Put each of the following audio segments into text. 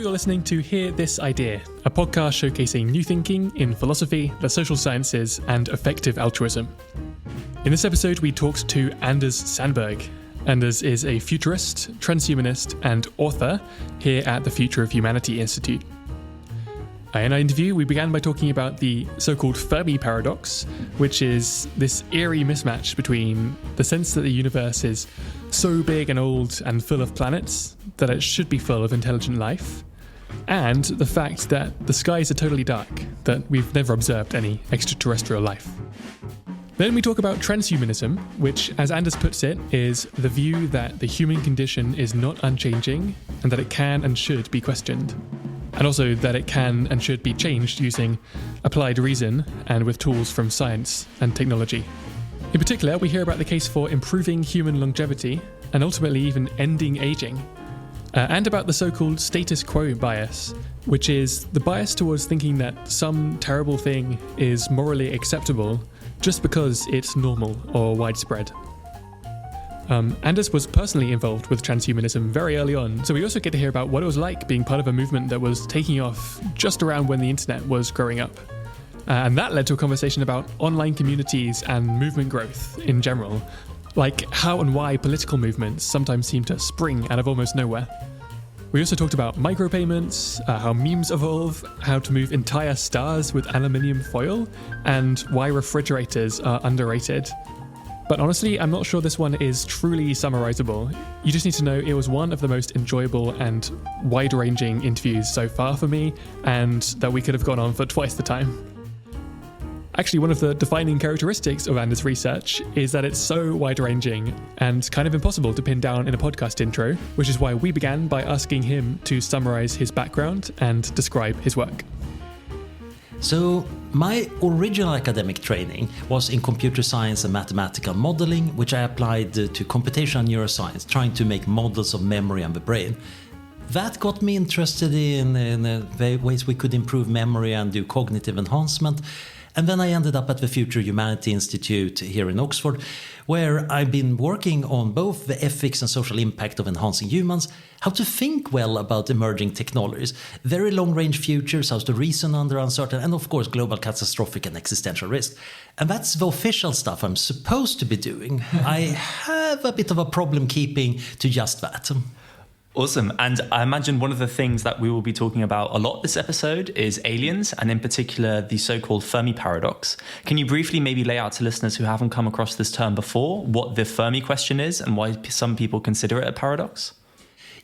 you're listening to Hear This Idea, a podcast showcasing new thinking in philosophy, the social sciences, and effective altruism. In this episode, we talked to Anders Sandberg. Anders is a futurist, transhumanist, and author here at the Future of Humanity Institute. In our interview, we began by talking about the so-called Fermi Paradox, which is this eerie mismatch between the sense that the universe is so big and old and full of planets that it should be full of intelligent life, and the fact that the skies are totally dark, that we've never observed any extraterrestrial life. Then we talk about transhumanism, which, as Anders puts it, is the view that the human condition is not unchanging and that it can and should be questioned. And also that it can and should be changed using applied reason and with tools from science and technology. In particular, we hear about the case for improving human longevity and ultimately even ending aging, and about the so-called status quo bias, which is the bias towards thinking that some terrible thing is morally acceptable just because it's normal or widespread. Anders was personally involved with transhumanism very early on, so we also get to hear about what it was like being part of a movement that was taking off just around when the internet was growing up. And that led to a conversation about online communities and movement growth in general, like how and why political movements sometimes seem to spring out of almost nowhere. We also talked about micropayments, how memes evolve, how to move entire stars with aluminium foil, and why refrigerators are underrated. But honestly, I'm not sure this one is truly summarizable. You just need to know it was one of the most enjoyable and wide-ranging interviews so far for me, and that we could have gone on for twice the time. Actually, one of the defining characteristics of Anders' research is that it's so wide-ranging and kind of impossible to pin down in a podcast intro, which is why we began by asking him to summarize his background and describe his work. So, my original academic training was in computer science and mathematical modeling, which I applied to computational neuroscience, trying to make models of memory and the brain. That got me interested in the ways we could improve memory and do cognitive enhancement. And then I ended up at the Future of Humanity Institute here in Oxford, where I've been working on both the ethics and social impact of enhancing humans, how to think well about emerging technologies, very long-range futures, how to reason under uncertain, and of course global catastrophic and existential risk. And that's the official stuff I'm supposed to be doing. I have a bit of a problem keeping to just that. Awesome. And I imagine one of the things that we will be talking about a lot this episode is aliens, and in particular, the so-called Fermi Paradox. Can you briefly maybe lay out to listeners who haven't come across this term before what the Fermi question is and why some people consider it a paradox?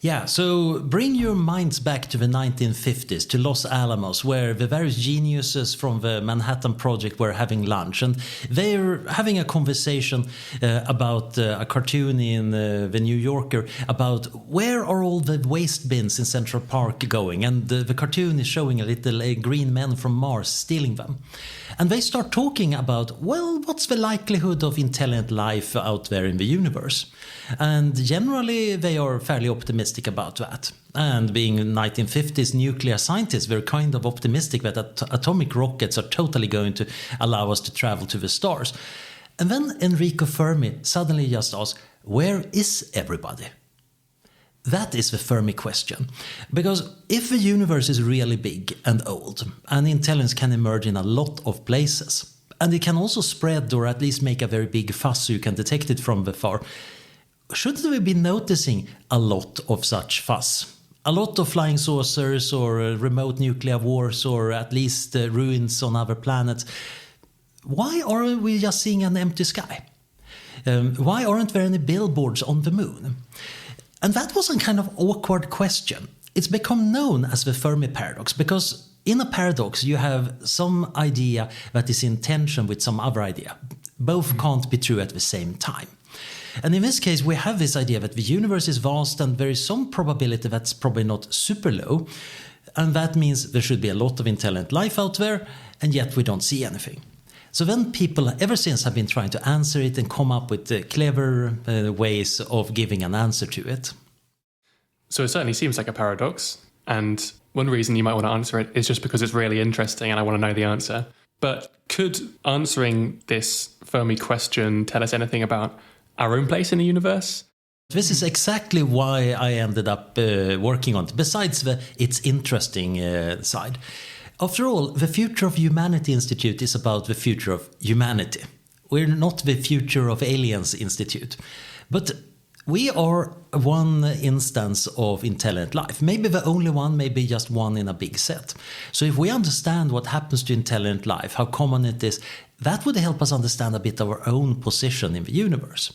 Yeah, so bring your minds back to the 1950s, to Los Alamos, where the various geniuses from the Manhattan Project were having lunch, and they're having a conversation about a cartoon in the New Yorker about where are all the waste bins in Central Park going, and the cartoon is showing a little green men from Mars stealing them. And they start talking about, well, what's the likelihood of intelligent life out there in the universe? And generally, they are fairly optimistic about that. And being 1950s nuclear scientists, they're kind of optimistic that atomic rockets are totally going to allow us to travel to the stars. And then Enrico Fermi suddenly just asks, where is everybody? That is the Fermi question. Because if the universe is really big and old, and intelligence can emerge in a lot of places, and it can also spread or at least make a very big fuss so you can detect it from afar, shouldn't we be noticing a lot of such fuss? A lot of flying saucers or remote nuclear wars or at least ruins on other planets. Why aren't we just seeing an empty sky? Why aren't there any billboards on the moon? And that was a kind of awkward question. It's become known as the Fermi Paradox because in a paradox you have some idea that is in tension with some other idea. Both can't be true at the same time. And in this case, we have this idea that the universe is vast and there is some probability that's probably not super low. And that means there should be a lot of intelligent life out there, and yet we don't see anything. So then people ever since have been trying to answer it and come up with clever ways of giving an answer to it. So it certainly seems like a paradox. And one reason you might want to answer it is just because it's really interesting and I want to know the answer. But could answering this Fermi question tell us anything about our own place in the universe? This is exactly why I ended up working on it, besides its interesting side. After all, the Future of Humanity Institute is about the future of humanity. We're not the Future of Aliens Institute. But we are one instance of intelligent life. Maybe the only one, maybe just one in a big set. So if we understand what happens to intelligent life, how common it is, that would help us understand a bit of our own position in the universe.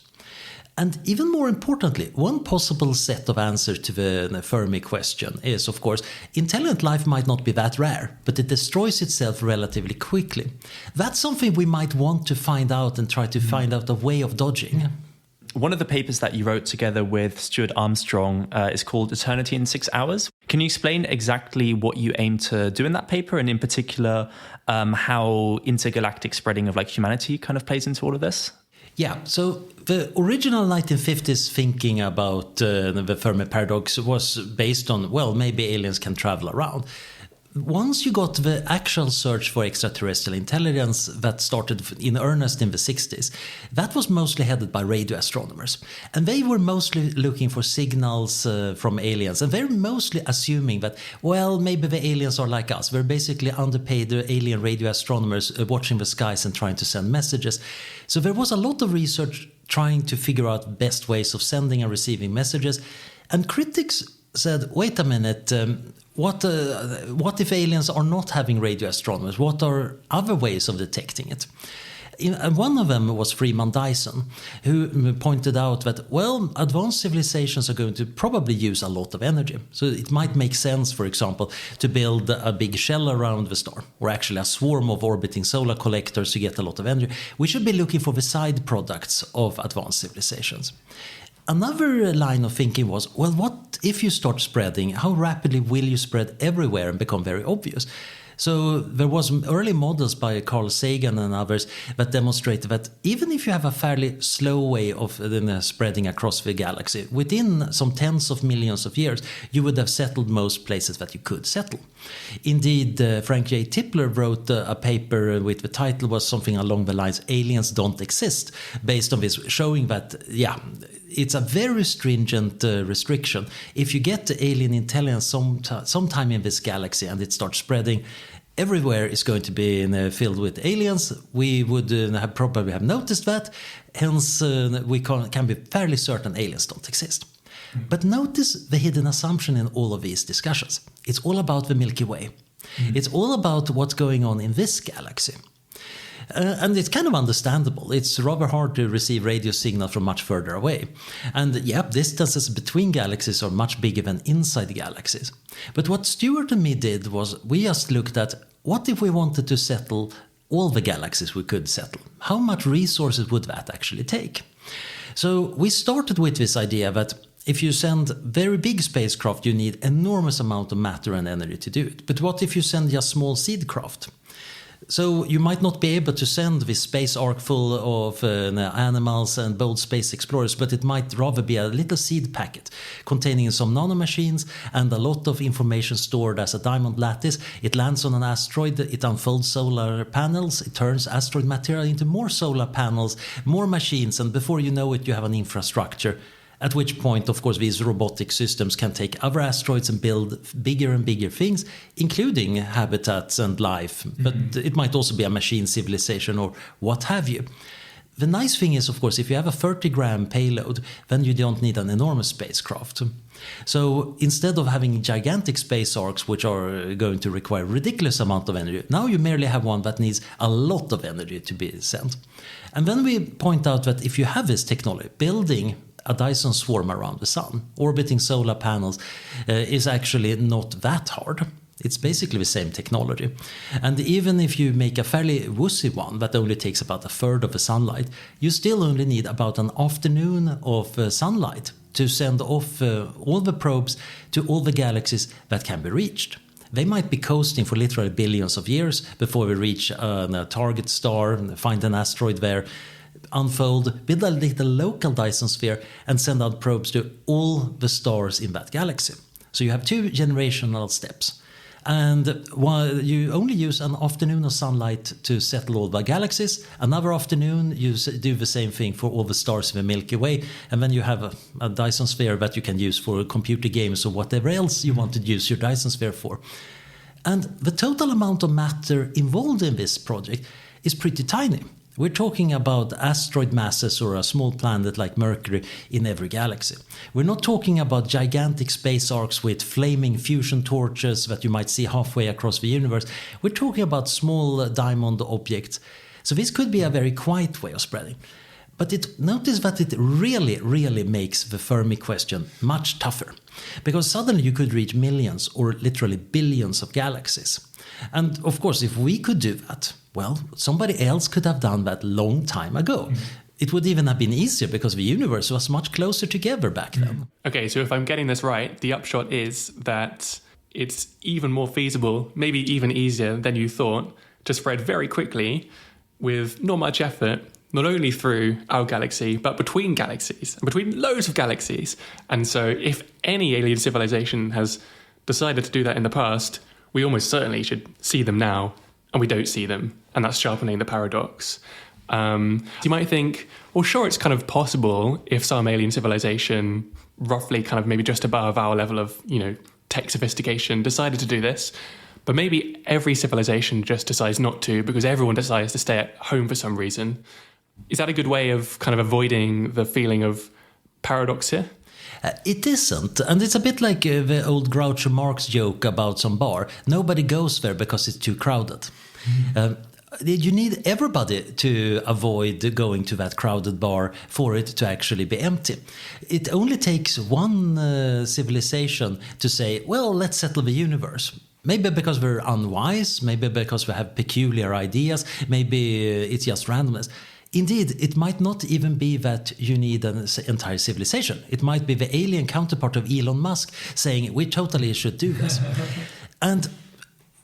And even more importantly, one possible set of answers to the Fermi question is, of course, intelligent life might not be that rare, but it destroys itself relatively quickly. That's something we might want to find out and try to find out a way of dodging. Yeah. One of the papers that you wrote together with Stuart Armstrong is called Eternity in 6 Hours. Can you explain exactly what you aim to do in that paper, and in particular, how intergalactic spreading of humanity kind of plays into all of this? Yeah, so the original 1950s thinking about the Fermi Paradox was based on, well, maybe aliens can travel around. Once you got the actual search for extraterrestrial intelligence that started in earnest in the 60s, that was mostly headed by radio astronomers. And they were mostly looking for signals from aliens. And they're mostly assuming that, well, maybe the aliens are like us. They're basically underpaid alien radio astronomers watching the skies and trying to send messages. So there was a lot of research trying to figure out best ways of sending and receiving messages. And critics said, wait a minute, what if aliens are not having radio astronomers? What are other ways of detecting it? One of them was Freeman Dyson, who pointed out that, well, advanced civilizations are going to probably use a lot of energy. So it might make sense, for example, to build a big shell around the star, or actually a swarm of orbiting solar collectors to get a lot of energy. We should be looking for the side products of advanced civilizations. Another line of thinking was, well, what if you start spreading? How rapidly will you spread everywhere and become very obvious? So there was early models by Carl Sagan and others that demonstrated that even if you have a fairly slow way of spreading across the galaxy, within some tens of millions of years, you would have settled most places that you could settle. Indeed, Frank J. Tipler wrote a paper with the title was something along the lines, Aliens Don't Exist, based on this, showing that, it's a very stringent restriction. If you get the alien intelligence sometime in this galaxy and it starts spreading, everywhere is going to be filled with aliens. We would probably have noticed that. Hence, we can be fairly certain aliens don't exist. Mm-hmm. But notice the hidden assumption in all of these discussions. It's all about the Milky Way. Mm-hmm. It's all about what's going on in this galaxy. And it's kind of understandable. It's rather hard to receive radio signals from much further away. And distances between galaxies are much bigger than inside galaxies. But what Stuart and me did was we just looked at what if we wanted to settle all the galaxies we could settle? How much resources would that actually take? So we started with this idea that if you send very big spacecraft, you need enormous amount of matter and energy to do it. But what if you send just small seed craft? So you might not be able to send this space ark full of animals and bold space explorers, but it might rather be a little seed packet containing some nanomachines and a lot of information stored as a diamond lattice. It lands on an asteroid, it unfolds solar panels, it turns asteroid material into more solar panels, more machines, and before you know it, you have an infrastructure. At which point, of course, these robotic systems can take other asteroids and build bigger and bigger things, including habitats and life. Mm-hmm. But it might also be a machine civilization or what have you. The nice thing is, of course, if you have a 30-gram payload, then you don't need an enormous spacecraft. So instead of having gigantic space arcs, which are going to require a ridiculous amount of energy, now you merely have one that needs a lot of energy to be sent. And then we point out that if you have this technology, building a Dyson swarm around the sun, orbiting solar panels, is actually not that hard. It's basically the same technology. And even if you make a fairly wussy one that only takes about a third of the sunlight, you still only need about an afternoon of sunlight to send off all the probes to all the galaxies that can be reached. They might be coasting for literally billions of years before we reach a target star, find an asteroid there, unfold, build a little local Dyson sphere, and send out probes to all the stars in that galaxy. So you have two generational steps. And while you only use an afternoon of sunlight to settle all the galaxies, another afternoon you do the same thing for all the stars in the Milky Way, and then you have a Dyson sphere that you can use for computer games or whatever else you want to use your Dyson sphere for. And the total amount of matter involved in this project is pretty tiny. We're talking about asteroid masses or a small planet like Mercury in every galaxy. We're not talking about gigantic space arcs with flaming fusion torches that you might see halfway across the universe. We're talking about small diamond objects. So this could be a very quiet way of spreading. But notice that it really makes the Fermi question much tougher. Because suddenly you could reach millions or literally billions of galaxies. And of course, if we could do that, well, somebody else could have done that long time ago. It would even have been easier because the universe was much closer together back then. Okay, so if I'm getting this right, the upshot is that it's even more feasible, maybe even easier than you thought, to spread very quickly with not much effort, not only through our galaxy, but between galaxies, and between loads of galaxies. And so if any alien civilization has decided to do that in the past, we almost certainly should see them now, and we don't see them. And that's sharpening the paradox. You might think, well, sure, it's kind of possible if some alien civilization, roughly kind of maybe just above our level of, tech sophistication, decided to do this. But maybe every civilization just decides not to because everyone decides to stay at home for some reason. Is that a good way of kind of avoiding the feeling of paradox here? It isn't, and it's a bit like the old Groucho Marx joke about some bar. Nobody goes there because it's too crowded. You need everybody to avoid going to that crowded bar for it to actually be empty. It only takes one civilization to say, well, let's settle the universe. Maybe because we're unwise, maybe because we have peculiar ideas, maybe it's just randomness. Indeed, it might not even be that you need an entire civilization. It might be the alien counterpart of Elon Musk saying, we totally should do this. And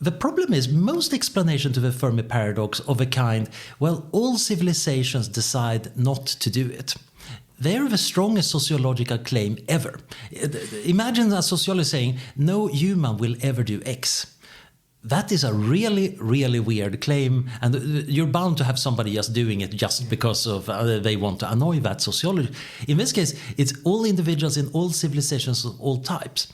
the problem is, most explanation to the Fermi paradox of a kind, well, all civilizations decide not to do it. They're the strongest sociological claim ever. Imagine a sociologist saying, no human will ever do X. That is a really weird claim, and you're bound to have somebody just doing it just because of they want to annoy that sociology. In this case, it's all individuals in all civilizations of all types.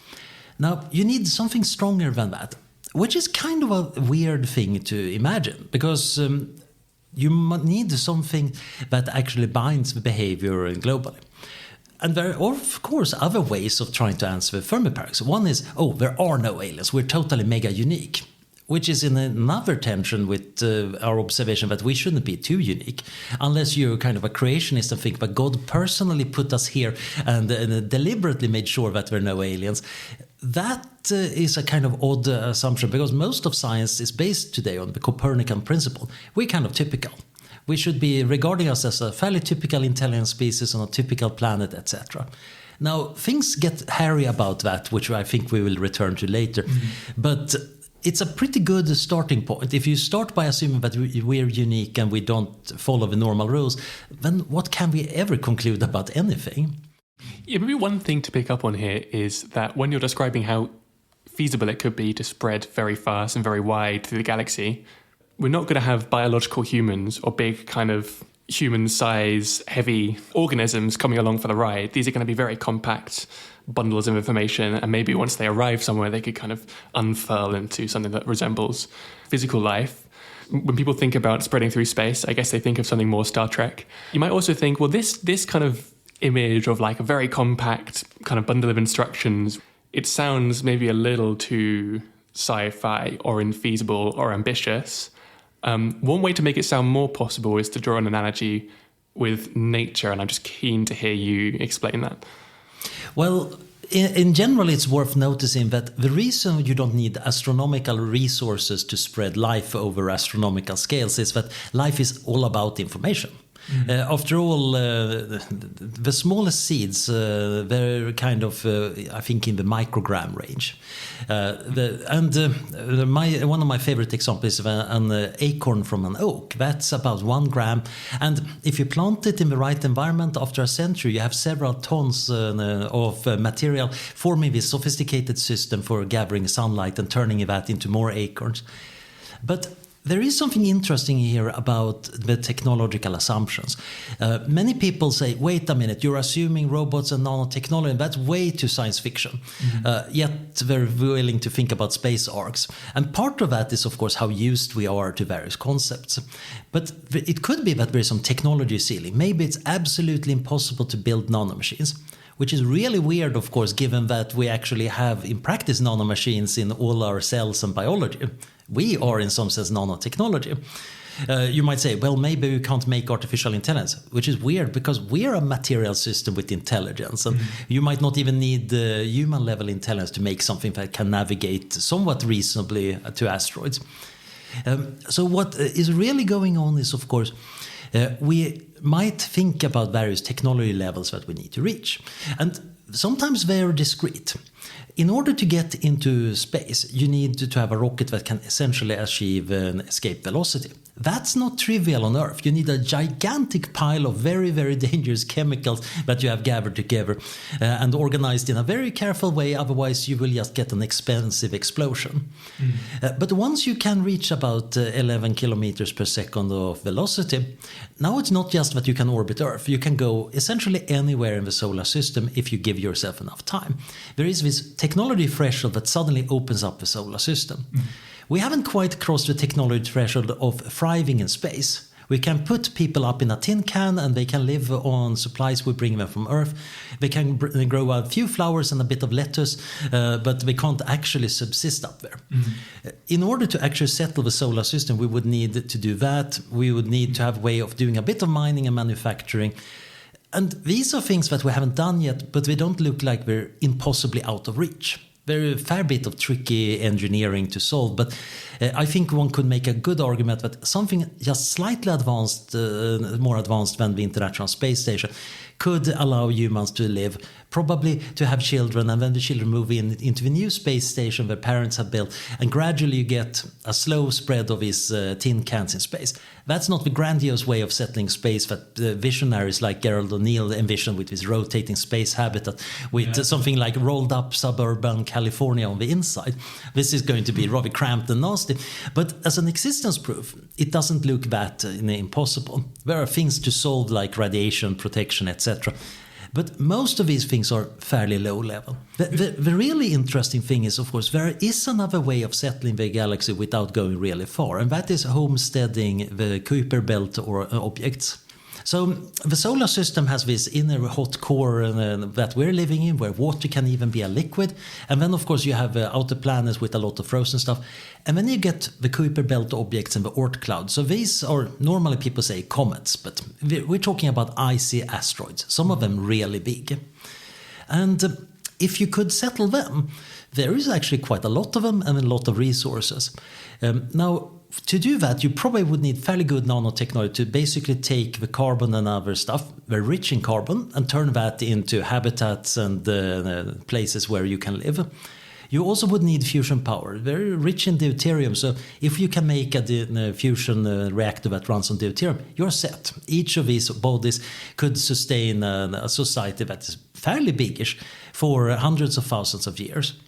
Now, you need something stronger than that, which is kind of a weird thing to imagine, because you need something that actually binds the behavior globally. And there are, of course, other ways of trying to answer the Fermi paradox. One is, there are no aliens, we're totally mega unique. Which is in another tension with our observation that we shouldn't be too unique, unless you're kind of a creationist and think that God personally put us here and deliberately made sure that there are no aliens. That is a kind of odd assumption, because most of science is based today on the Copernican principle. We're kind of typical. We should be regarding us as a fairly typical intelligent species on a typical planet, etc. Now, things get hairy about that, which I think we will return to later. Mm-hmm. But it's a pretty good starting point. If you start by assuming that we're unique and we don't follow the normal rules, then what can we ever conclude about anything? Yeah, maybe one thing to pick up on here is that when you're describing how feasible it could be to spread very fast and very wide through the galaxy, we're not going to have biological humans or big kind of human-size heavy organisms coming along for the ride. These are going to be very compact bundles of information, and maybe once they arrive somewhere they could kind of unfurl into something that resembles physical life. When people think about spreading through space, I guess they think of something more Star Trek. You might also think, well, this kind of image of like a very compact kind of bundle of instructions, it sounds maybe a little too sci-fi or infeasible or ambitious. One way to make it sound more possible is to draw an analogy with nature, and I'm just keen to hear you explain that. Well, in general, it's worth noticing that the reason you don't need astronomical resources to spread life over astronomical scales is that life is all about information. After all, the smallest seeds, they're kind of, I think, in the microgram range. One of my favorite examples is an acorn from an oak. That's about 1 gram. And if you plant it in the right environment, after a century, you have several tons of material forming this sophisticated system for gathering sunlight and turning that into more acorns. But there is something interesting here about the technological assumptions. Many people say, wait a minute, you're assuming robots and nanotechnology, and that's way too science fiction. Yet they're willing to think about space arcs. And part of that is, of course, how used we are to various concepts. But it could be that there's some technology ceiling. Maybe it's absolutely impossible to build nanomachines. Which is really weird, of course, given that we actually have in practice nanomachines in all our cells and biology. We are, in some sense, nanotechnology. You might say, well, maybe we can't make artificial intelligence, which is weird because we are a material system with intelligence. And you might not even need human-level intelligence to make something that can navigate somewhat reasonably to asteroids. So what is really going on is, of course, we might think about various technology levels that we need to reach. And sometimes they're discrete. In order to get into space, you need to have a rocket that can essentially achieve an escape velocity. That's not trivial on Earth. You need a gigantic pile of very, very dangerous chemicals that you have gathered together and organized in a very careful way. Otherwise, you will just get an expensive explosion. But once you can reach about 11 kilometers per second of velocity, now it's not just that you can orbit Earth. You can go essentially anywhere in the solar system if you give yourself enough time. There is this technology threshold that suddenly opens up the solar system. We haven't quite crossed the technology threshold of thriving in space. We can put people up in a tin can and they can live on supplies we bring them from Earth. They can grow a few flowers and a bit of lettuce, but they can't actually subsist up there. In order to actually settle the solar system, we would need to do that. We would need to have a way of doing a bit of mining and manufacturing. And these are things that we haven't done yet, but they don't look like they're impossibly out of reach. There's a fair bit of tricky engineering to solve, but I think one could make a good argument that something just slightly advanced, more advanced than the International Space Station, could allow humans to live, probably to have children, and then the children move into the new space station their parents have built, and gradually you get a slow spread of these tin cans in space. That's not the grandiose way of settling space that visionaries like Gerald O'Neill envisioned with his rotating space habitat, with something like rolled up suburban California on the inside. This is going to be rather cramped and nasty, but as an existence proof, it doesn't look that impossible. There are things to solve like radiation protection, etc. But most of these things are fairly low level. The really interesting thing is, of course, there is another way of settling the galaxy without going really far, and that is homesteading the Kuiper belt or objects. So the solar system has this inner hot core that we're living in, where water can even be a liquid. And then, of course, you have outer planets with a lot of frozen stuff. And then you get the Kuiper belt objects and the Oort cloud. So these are, normally people say comets, but we're talking about icy asteroids, some of them really big. And if you could settle them, there is actually quite a lot of them and a lot of resources. Now, to do that, you probably would need fairly good nanotechnology to basically take the carbon and other stuff, very rich in carbon, and turn that into habitats and places where you can live. You also would need fusion power, very rich in deuterium. So if you can make a fusion reactor that runs on deuterium, you're set. Each of these bodies could sustain a society that is fairly biggish for hundreds of thousands of years.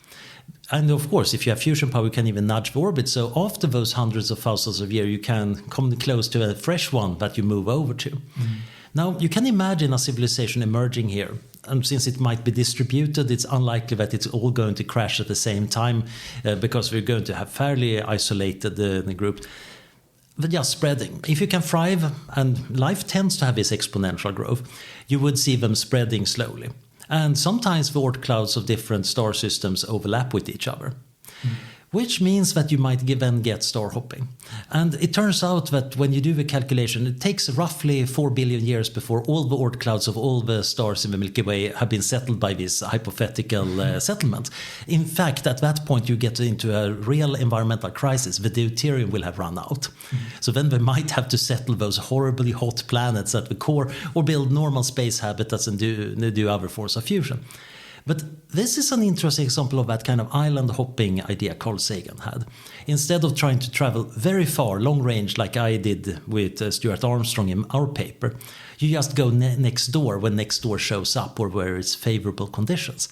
And of course, if you have fusion power, you can even nudge the orbit. So after those hundreds of thousands of years, you can come close to a fresh one that you move over to. Now, you can imagine a civilization emerging here. And since it might be distributed, it's unlikely that it's all going to crash at the same time because we're going to have fairly isolated groups. But just spreading. If you can thrive, and life tends to have this exponential growth, you would see them spreading slowly. And sometimes the Oort clouds of different star systems overlap with each other. which means that you might then get star hopping. And it turns out that when you do the calculation, it takes roughly 4 billion years before all the Oort clouds of all the stars in the Milky Way have been settled by this hypothetical settlement. In fact, at that point, you get into a real environmental crisis. The deuterium will have run out. So then they might have to settle those horribly hot planets at the core or build normal space habitats and do other forms of fusion. But this is an interesting example of that kind of island hopping idea Carl Sagan had. Instead of trying to travel very far, long range, like I did with Stuart Armstrong in our paper, you just go next door when next door shows up or where it's favorable conditions.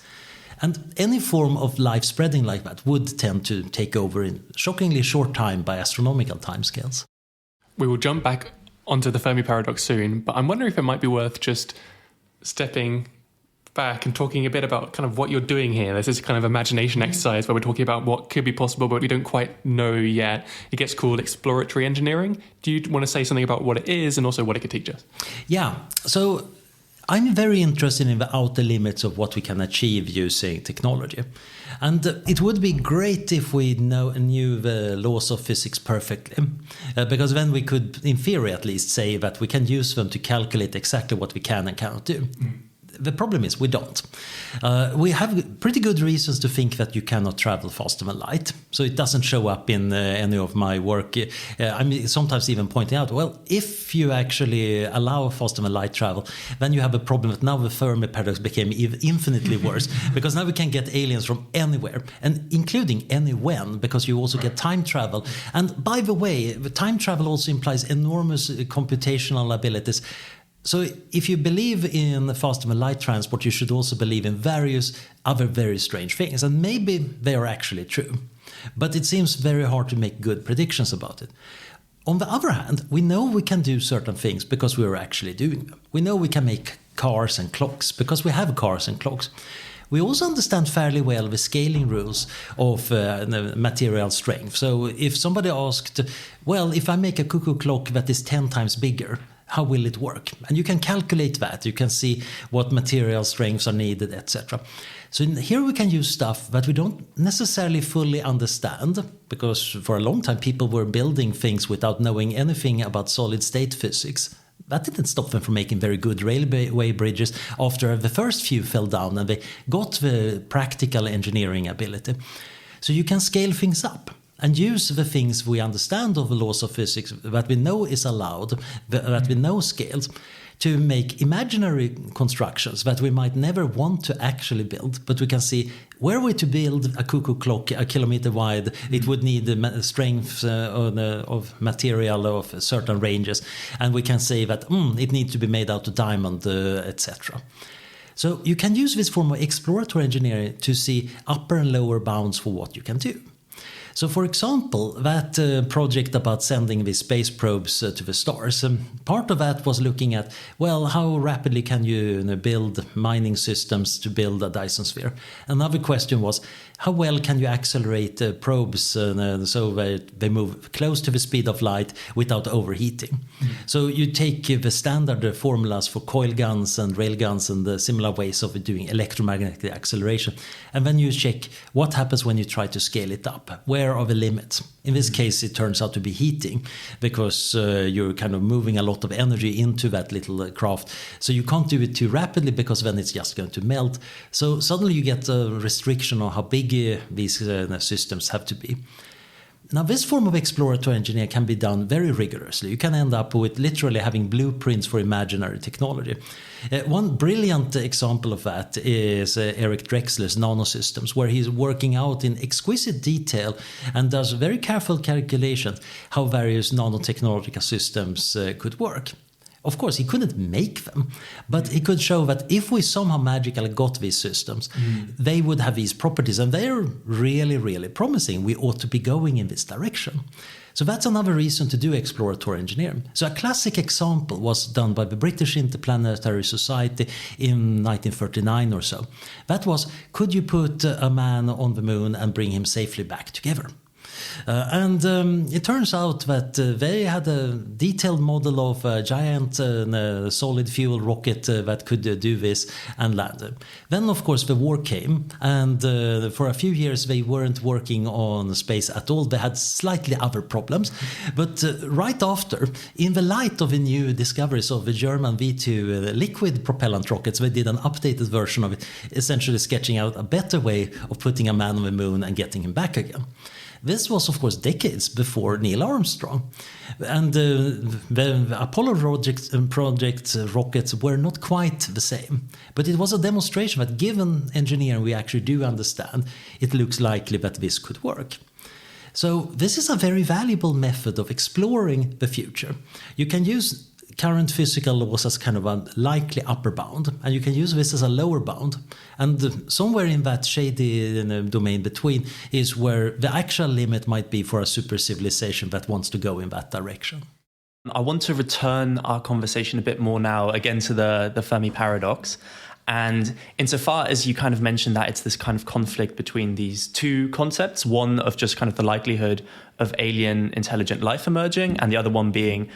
And any form of life spreading like that would tend to take over in shockingly short time by astronomical timescales. We will jump back onto the Fermi Paradox soon, but I'm wondering if it might be worth just stepping back and talking a bit about kind of what you're doing here. This is kind of imagination exercise where we're talking about what could be possible, but we don't quite know yet. It gets called exploratory engineering. Do you want to say something about what it is and also what it could teach us? Yeah, so I'm very interested in the outer limits of what we can achieve using technology. And it would be great if we knew the laws of physics perfectly, because then we could, in theory at least, say that we can use them to calculate exactly what we can and cannot do. The problem is we don't. We have pretty good reasons to think that you cannot travel faster than light. So it doesn't show up in any of my work. I'm sometimes even pointing out, well, if you actually allow faster than light travel, then you have a problem that now the Fermi Paradox became infinitely worse. Because now we can get aliens from anywhere, and including anywhen, because you also get time travel. And by the way, the time travel also implies enormous computational abilities. So if you believe in faster than light transport, you should also believe in various other very strange things. And maybe they are actually true. But it seems very hard to make good predictions about it. On the other hand, we know we can do certain things because we are actually doing them. We know we can make cars and clocks because we have cars and clocks. We also understand fairly well the scaling rules of material strength. So if somebody asked, well, if I make a cuckoo clock that is 10 times bigger, how will it work? And you can calculate that. You can see what material strengths are needed, etc. So here we can use stuff that we don't necessarily fully understand, because for a long time people were building things without knowing anything about solid state physics. That didn't stop them from making very good railway bridges after the first few fell down and they got the practical engineering ability. So you can scale things up and use the things we understand of the laws of physics that we know is allowed, that we know scales, to make imaginary constructions that we might never want to actually build. But we can see, were we to build a cuckoo clock a kilometer wide, it would need the strength of material of certain ranges. And we can say that it needs to be made out of diamond, etc. So you can use this form of exploratory engineering to see upper and lower bounds for what you can do. So, for example, that project about sending these space probes to the stars, part of that was looking at, well, how rapidly can you build mining systems to build a Dyson sphere? Another question was, how well can you accelerate probes so they move close to the speed of light without overheating? So you take the standard formulas for coil guns and rail guns and the similar ways of doing electromagnetic acceleration, and then you check what happens when you try to scale it up. Where are the limits? In this case, it turns out to be heating, because you're kind of moving a lot of energy into that little craft. So you can't do it too rapidly, because then it's just going to melt. So suddenly you get a restriction on how big these systems have to be. Now, this form of exploratory engineering can be done very rigorously. You can end up with literally having blueprints for imaginary technology. One brilliant example of that is Eric Drexler's nanosystems, where he's working out in exquisite detail and does very careful calculations how various nanotechnological systems could work. Of course, he couldn't make them, but he could show that if we somehow magically got these systems, they would have these properties, and they're really, really promising. We ought to be going in this direction. So that's another reason to do exploratory engineering. So a classic example was done by the British Interplanetary Society in 1939 or so. That was, could you put a man on the moon and bring him safely back together? It turns out that they had a detailed model of a giant solid fuel rocket that could do this and land. Then, of course, the war came, and for a few years they weren't working on space at all. They had slightly other problems. But right after, in the light of the new discoveries of the German V2 liquid propellant rockets, they did an updated version of it, essentially sketching out a better way of putting a man on the moon and getting him back again. This was, of course, decades before Neil Armstrong. And the Apollo project rockets were not quite the same. But it was a demonstration that given engineering we actually do understand, it looks likely that this could work. So this is a very valuable method of exploring the future. You can use current physical laws as kind of a likely upper bound, and you can use this as a lower bound. And somewhere in that shady domain between is where the actual limit might be for a super civilization that wants to go in that direction. I want to return our conversation a bit more now again to the Fermi Paradox. And insofar as you kind of mentioned that it's this kind of conflict between these two concepts, one of just kind of the likelihood of alien intelligent life emerging, and the other one being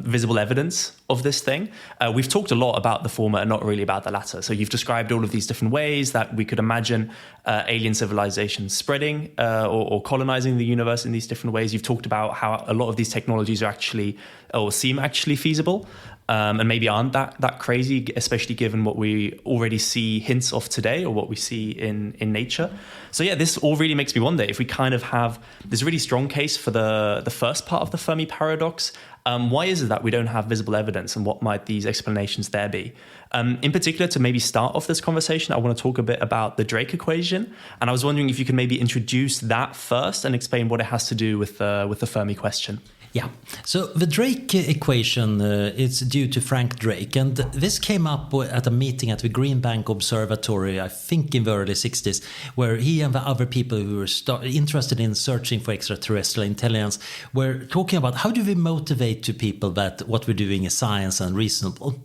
visible evidence of this thing. We've talked a lot about the former and not really about the latter. So you've described all of these different ways that we could imagine alien civilizations spreading or colonizing the universe in these different ways. You've talked about how a lot of these technologies are actually or seem actually feasible. And maybe aren't that crazy, especially given what we already see hints of today or what we see in nature. So yeah, this all really makes me wonder if we kind of have this really strong case for the first part of the Fermi Paradox. Why is it that we don't have visible evidence, and what might these explanations there be? In particular, to maybe start off this conversation, I want to talk a bit about the Drake equation. And I was wondering if you could maybe introduce that first and explain what it has to do with the Fermi question. Yeah, so the Drake equation is due to Frank Drake, and this came up at a meeting at the Green Bank Observatory, I think in the early 60s, where he and the other people who were interested in searching for extraterrestrial intelligence were talking about how do we motivate to people that what we're doing is science and reasonable.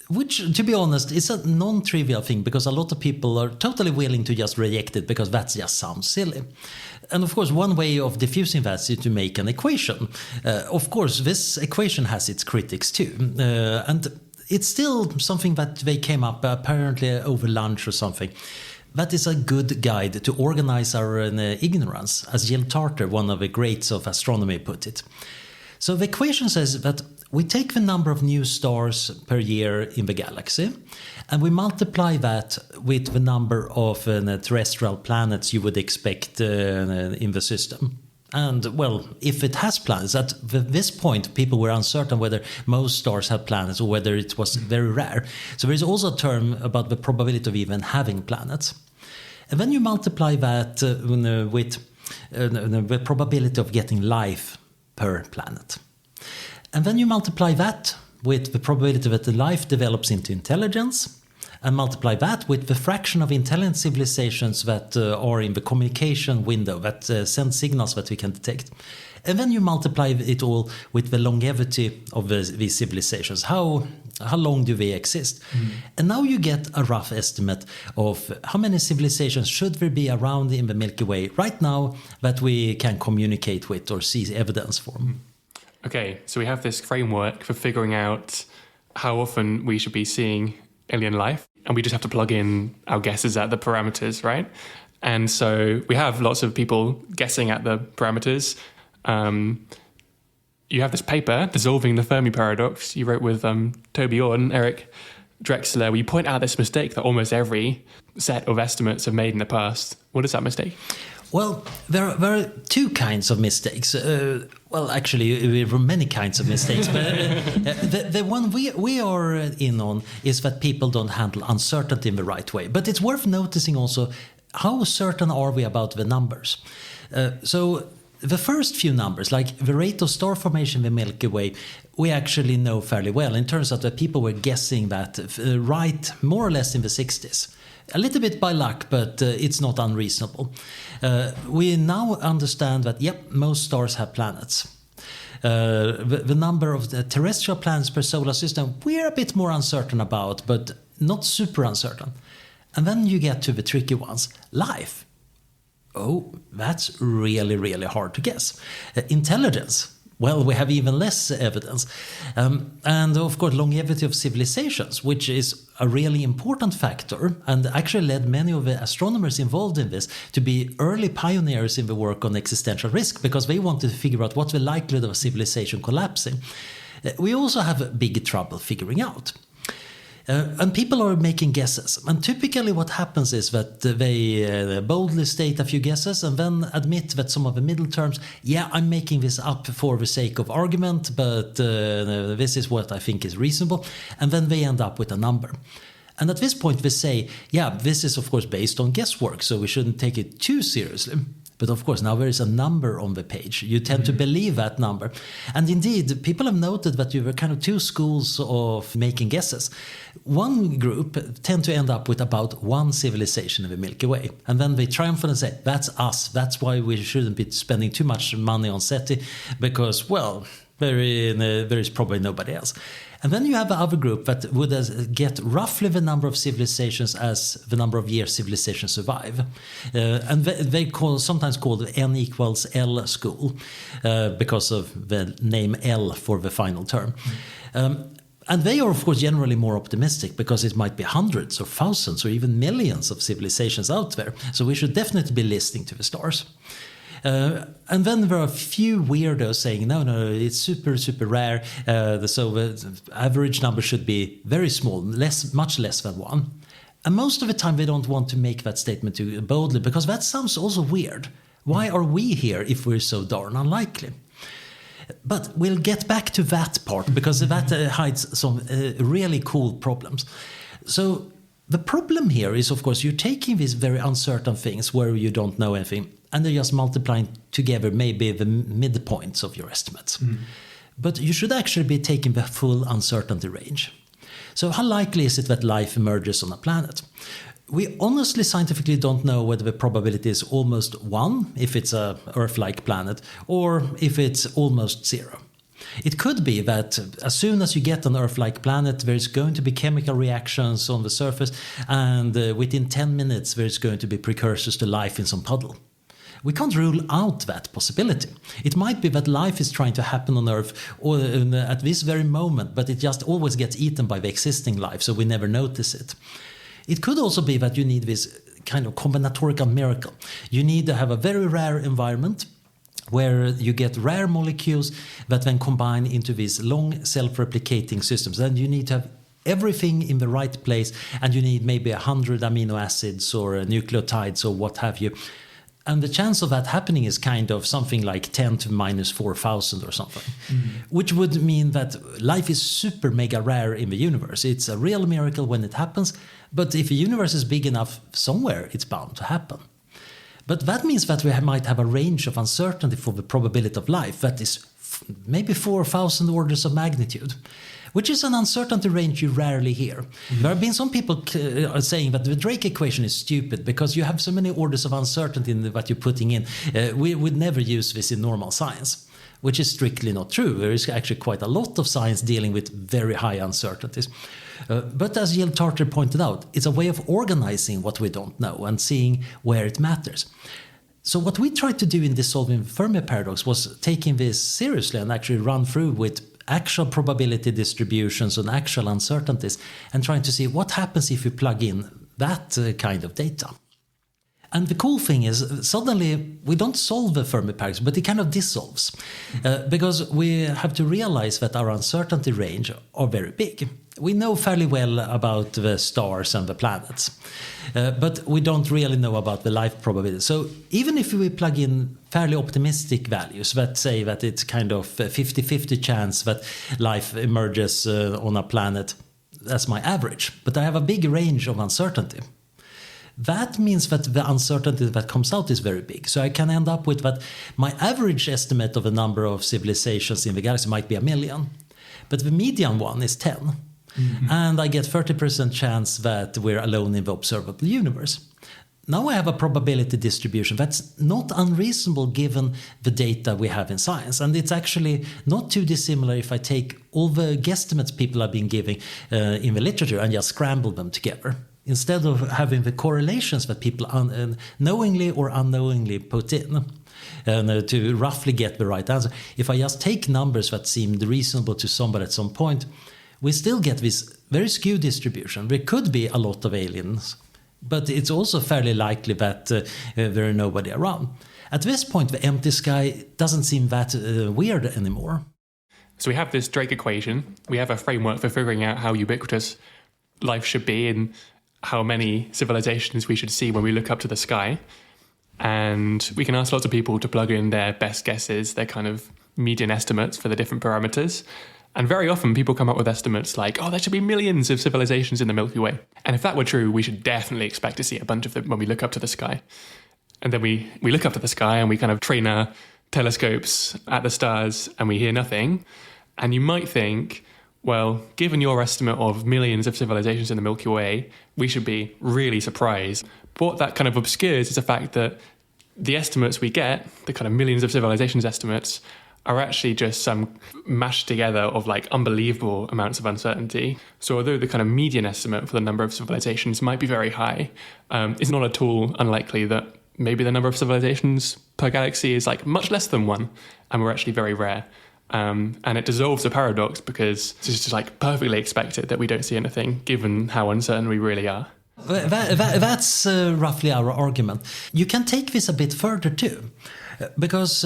Which, to be honest, is a non-trivial thing, because a lot of people are totally willing to just reject it because that just sounds silly. And of course, one way of diffusing that is to make an equation. Of course, this equation has its critics too. And it's still something that they came up apparently over lunch or something. That is a good guide to organize our ignorance, as Jill Tarter, one of the greats of astronomy, put it. So the equation says that we take the number of new stars per year in the galaxy, and we multiply that with the number of terrestrial planets you would expect in the system. And, well, if it has planets, at this point, people were uncertain whether most stars had planets or whether it was very rare. So there is also a term about the probability of even having planets. And then you multiply that with the probability of getting life per planet. And then you multiply that with the probability that the life develops into intelligence, and multiply that with the fraction of intelligent civilizations that are in the communication window, that send signals that we can detect. And then you multiply it all with the longevity of these civilizations. How long do they exist? And now you get a rough estimate of how many civilizations should there be around in the Milky Way right now that we can communicate with or see evidence for. Okay, so we have this framework for figuring out how often we should be seeing alien life, and we just have to plug in our guesses at the parameters, right? And so we have lots of people guessing at the parameters. You have this paper, Dissolving the Fermi Paradox, you wrote with Toby Orton, Eric Drexler, where you point out this mistake that almost every set of estimates have made in the past. What is that mistake? Well, there are two kinds of mistakes. Well, actually, there are many kinds of mistakes. But the one we are in on is that people don't handle uncertainty in the right way. But it's worth noticing also, how certain are we about the numbers? So the first few numbers, like the rate of star formation in the Milky Way, we actually know fairly well. It turns out that people were guessing that right more or less in the 60s. A little bit by luck, but it's not unreasonable. We now understand that, yep, most stars have planets. The number of the terrestrial planets per solar system, we're a bit more uncertain about, but not super uncertain. And then you get to the tricky ones. Life. Oh, that's really, really hard to guess. Intelligence. Well, we have even less evidence. And of course, longevity of civilizations, which is a really important factor and actually led many of the astronomers involved in this to be early pioneers in the work on existential risk, because they wanted to figure out what's the likelihood of a civilization collapsing. We also have big trouble figuring out. And people are making guesses. And typically what happens is that they boldly state a few guesses and then admit that some of the middle terms, yeah, I'm making this up for the sake of argument, but this is what I think is reasonable. And then they end up with a number. And at this point they say, yeah, this is of course based on guesswork, so we shouldn't take it too seriously. But of course, now there is a number on the page. You tend to believe that number. And indeed, people have noted that there were kind of two schools of making guesses. One group tend to end up with about one civilization in the Milky Way. And then they triumph and say, that's us. That's why we shouldn't be spending too much money on SETI, because, well, there is probably nobody else. And then you have the other group that would get roughly the number of civilizations as the number of years civilizations survive. And they sometimes call the N equals L school because of the name L for the final term. And they are, of course, generally more optimistic because it might be hundreds or thousands or even millions of civilizations out there. So we should definitely be listening to the stars. And then there are a few weirdos saying, no, it's super, super rare. So the average number should be very small, much less than one. And most of the time they don't want to make that statement too boldly, because that sounds also weird. Why are we here if we're so darn unlikely? But we'll get back to that part, because that hides some really cool problems. So the problem here is, of course, you're taking these very uncertain things where you don't know anything, and they're just multiplying together maybe the midpoints of your estimates. But you should actually be taking the full uncertainty range. So how likely is it that life emerges on a planet? We honestly scientifically don't know whether the probability is almost 1 if it's a Earth-like planet, or if it's almost 0. It could be that as soon as you get an Earth-like planet, there's going to be chemical reactions on the surface, and within 10 minutes there's going to be precursors to life in some puddle. We can't rule out that possibility. It might be that life is trying to happen on Earth or at this very moment, but it just always gets eaten by the existing life, so we never notice it. It could also be that you need this kind of combinatorial miracle. You need to have a very rare environment where you get rare molecules that then combine into these long self-replicating systems. And you need to have everything in the right place, and you need maybe 100 amino acids or nucleotides or what have you. And the chance of that happening is kind of something like 10 to minus 4,000 or something, which would mean that life is super mega rare in the universe. It's a real miracle when it happens, but if the universe is big enough, somewhere it's bound to happen. But that means that we might have a range of uncertainty for the probability of life that is maybe 4,000 orders of magnitude, which is an uncertainty range you rarely hear. There have been some people saying that the Drake equation is stupid because you have so many orders of uncertainty in what you're putting in. We would never use this in normal science, which is strictly not true. There is actually quite a lot of science dealing with very high uncertainties. But as Jill Tarter pointed out, it's a way of organizing what we don't know and seeing where it matters. So what we tried to do in Dissolving the Fermi Paradox was taking this seriously and actually run through with actual probability distributions and actual uncertainties and trying to see what happens if you plug in that kind of data. And the cool thing is, suddenly we don't solve the Fermi Paradox, but it kind of dissolves. Because we have to realize that our uncertainty range are very big. We know fairly well about the stars and the planets, but we don't really know about the life probability. So even if we plug in fairly optimistic values that say that it's kind of 50-50 chance that life emerges on a planet, that's my average, but I have a big range of uncertainty. That means that the uncertainty that comes out is very big. So I can end up with that my average estimate of the number of civilizations in the galaxy might be 1 million, but the median one is 10. And I get 30% chance that we're alone in the observable universe. Now I have a probability distribution that's not unreasonable given the data we have in science. And it's actually not too dissimilar if I take all the guesstimates people have been giving in the literature and just scramble them together. instead of having the correlations that people knowingly or unknowingly put in to roughly get the right answer. If I just take numbers that seemed reasonable to somebody at some point, we still get this very skewed distribution. There could be a lot of aliens, but it's also fairly likely that there are nobody around. At this point, the empty sky doesn't seem that weird anymore. So we have this Drake equation. We have a framework for figuring out how ubiquitous life should be and how many civilizations we should see when we look up to the sky. And we can ask lots of people to plug in their best guesses, their kind of median estimates for the different parameters. And very often people come up with estimates like, oh, there should be millions of civilizations in the Milky Way. And if that were true, we should definitely expect to see a bunch of them when we look up to the sky. And then we look up to the sky and we kind of train our telescopes at the stars and we hear nothing. And you might think, well, given your estimate of millions of civilizations in the Milky Way, we should be really surprised. But what that kind of obscures is the fact that the estimates we get, the kind of millions of civilizations estimates, are actually just some mashed together of like unbelievable amounts of uncertainty. So although the kind of median estimate for the number of civilizations might be very high, it's not at all unlikely that maybe the number of civilizations per galaxy is like much less than one, and we're actually very rare. And it dissolves the paradox because it's just like perfectly expected that we don't see anything given how uncertain we really are. That's roughly our argument. You can take this a bit further too, because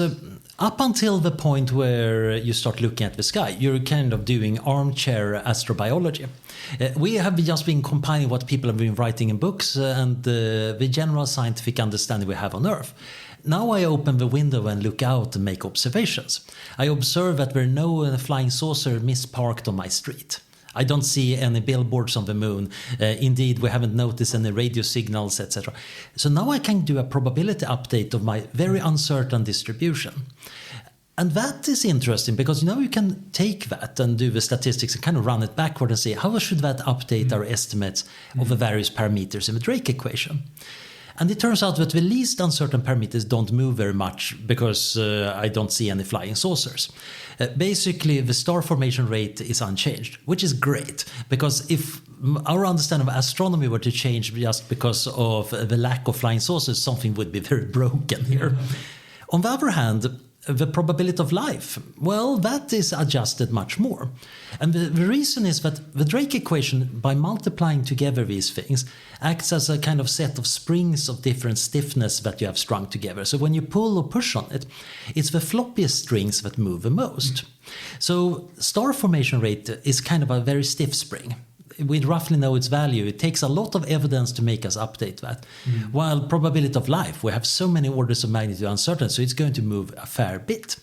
up until the point where you start looking at the sky, you're kind of doing armchair astrobiology. We have just been compiling what people have been writing in books and the general scientific understanding we have on Earth. Now I open the window and look out and make observations. I observe that there are no flying saucer misparked on my street. I don't see any billboards on the moon. Indeed, we haven't noticed any radio signals, etc. So now I can do a probability update of my very uncertain distribution. And that is interesting because now you can take that and do the statistics and kind of run it backward and say, how should that update our estimates of the various parameters in the Drake equation? And it turns out that the least uncertain parameters don't move very much because I don't see any flying saucers. Basically, the star formation rate is unchanged, which is great because if our understanding of astronomy were to change just because of the lack of flying saucers, something would be very broken here. On the other hand, the probability of life, well, that is adjusted much more. And the reason is that the Drake equation, by multiplying together these things, acts as a kind of set of springs of different stiffness that you have strung together. So when you pull or push on it, it's the floppiest strings that move the most. So star formation rate is kind of a very stiff spring. We roughly know its value. It takes a lot of evidence to make us update that. While probability of life, we have so many orders of magnitude uncertain, so it's going to move a fair bit.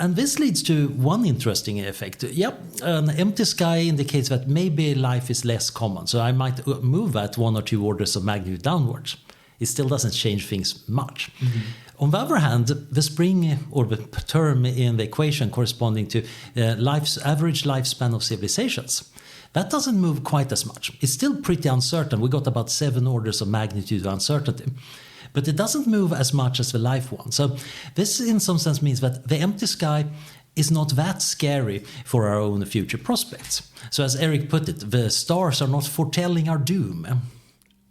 And this leads to one interesting effect. An empty sky indicates that maybe life is less common, so I might move that 1 or 2 orders of magnitude downwards. It still doesn't change things much. On the other hand, the spring or the term in the equation corresponding to life's average lifespan of civilizations, that doesn't move quite as much. It's still pretty uncertain. We got about 7 orders of magnitude of uncertainty. But it doesn't move as much as the life one. So this in some sense means that the empty sky is not that scary for our own future prospects. So as Eric put it, the stars are not foretelling our doom.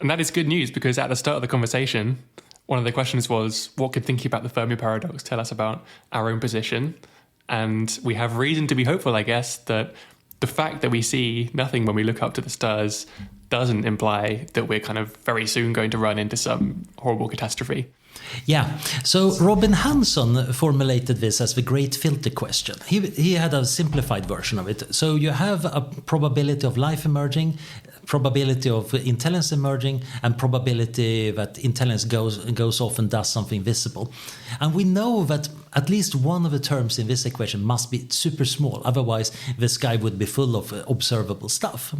And that is good news because at the start of the conversation, one of the questions was, what could thinking about the Fermi Paradox tell us about our own position? And we have reason to be hopeful, I guess, that the fact that we see nothing when we look up to the stars doesn't imply that we're kind of very soon going to run into some horrible catastrophe. Yeah, so Robin Hanson formulated this as the great filter question. He had a simplified version of it. So you have a probability of life emerging, probability of intelligence emerging, and probability that intelligence goes off and does something visible. And we know that at least one of the terms in this equation must be super small, otherwise the sky would be full of observable stuff.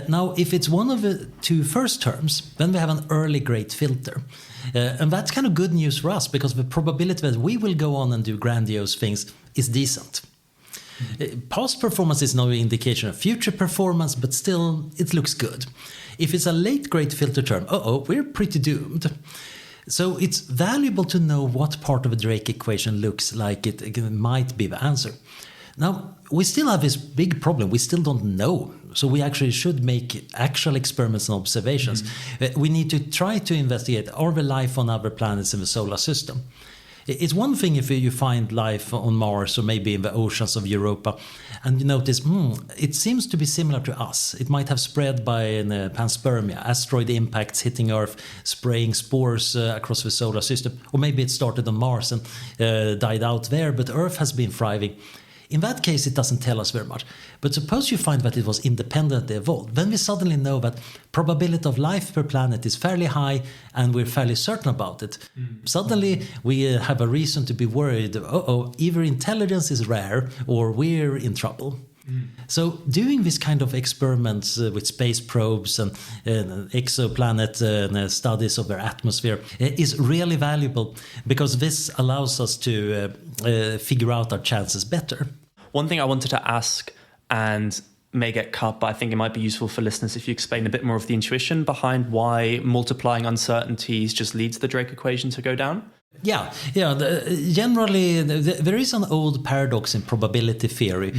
Now, if it's one of the 2 first terms, then we have an early great filter. And that's kind of good news for us because the probability that we will go on and do grandiose things is decent. Past performance is no indication of future performance, but still, it looks good. If it's a late great filter term, we're pretty doomed. So it's valuable to know what part of a Drake equation looks like it might be the answer. Now, we still have this big problem. We still don't know. So we actually should make actual experiments and observations. We need to try to investigate, are there life on other planets in the solar system? It's one thing if you find life on Mars or maybe in the oceans of Europa and you notice, it seems to be similar to us. It might have spread by panspermia, asteroid impacts hitting Earth, spraying spores across the solar system. Or maybe it started on Mars and died out there, but Earth has been thriving. In that case, it doesn't tell us very much. But suppose you find that it was independently evolved. Then we suddenly know that probability of life per planet is fairly high and we're fairly certain about it. Suddenly, we have a reason to be worried, either intelligence is rare or we're in trouble. So doing this kind of experiments with space probes and exoplanet studies of their atmosphere is really valuable because this allows us to figure out our chances better. One thing I wanted to ask, and may get cut, but I think it might be useful for listeners if you explain a bit more of the intuition behind why multiplying uncertainties just leads the Drake equation to go down. Yeah. Generally, there is an old paradox in probability theory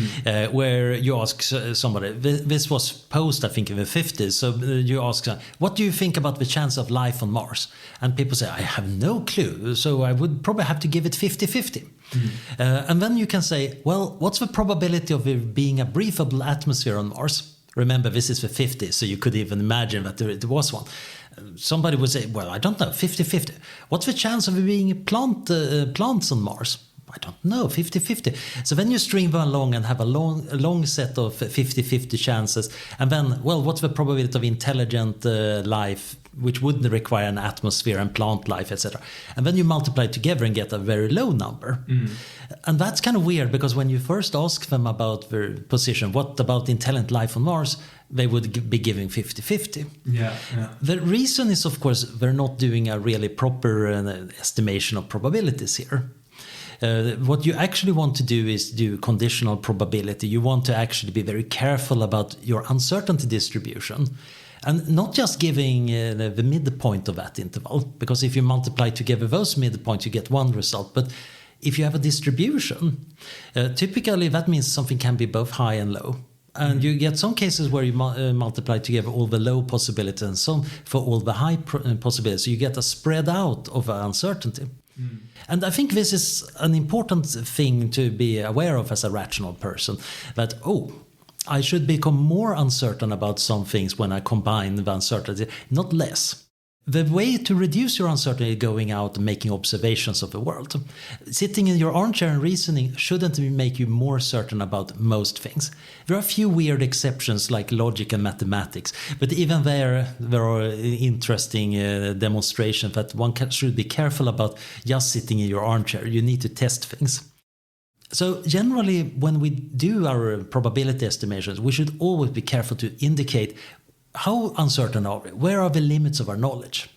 where you ask somebody, this was posed, I think, in the 50s. So you ask, what do you think about the chance of life on Mars? And people say, I have no clue. So I would probably have to give it 50-50. And then you can say, well, what's the probability of there being a breathable atmosphere on Mars? Remember, this is the 50s, so you could even imagine that there was one. Somebody would say, well, I don't know, 50-50. What's the chance of there being plants on Mars? I don't know, 50-50. So then you string them along and have a long set of 50-50 chances. And then, well, what's the probability of intelligent life, which wouldn't require an atmosphere and plant life, etc. And then you multiply it together and get a very low number. And that's kind of weird because when you first ask them about their position, what about intelligent life on Mars, they would be giving 50-50. Yeah. The reason is, of course, they're not doing a really proper estimation of probabilities here. What you actually want to do is do conditional probability. You want to actually be very careful about your uncertainty distribution. And not just giving the midpoint of that interval, because if you multiply together those midpoints, you get one result. But if you have a distribution, typically that means something can be both high and low. And you get some cases where you multiply together all the low possibilities and some for all the high possibilities. So you get a spread out of uncertainty. And I think this is an important thing to be aware of as a rational person, that, I should become more uncertain about some things when I combine the uncertainty, not less. The way to reduce your uncertainty is going out and making observations of the world. Sitting in your armchair and reasoning shouldn't make you more certain about most things. There are a few weird exceptions like logic and mathematics, but even there are interesting demonstrations that one should be careful about just sitting in your armchair. You need to test things. So generally, when we do our probability estimations, we should always be careful to indicate how uncertain are we? Where are the limits of our knowledge?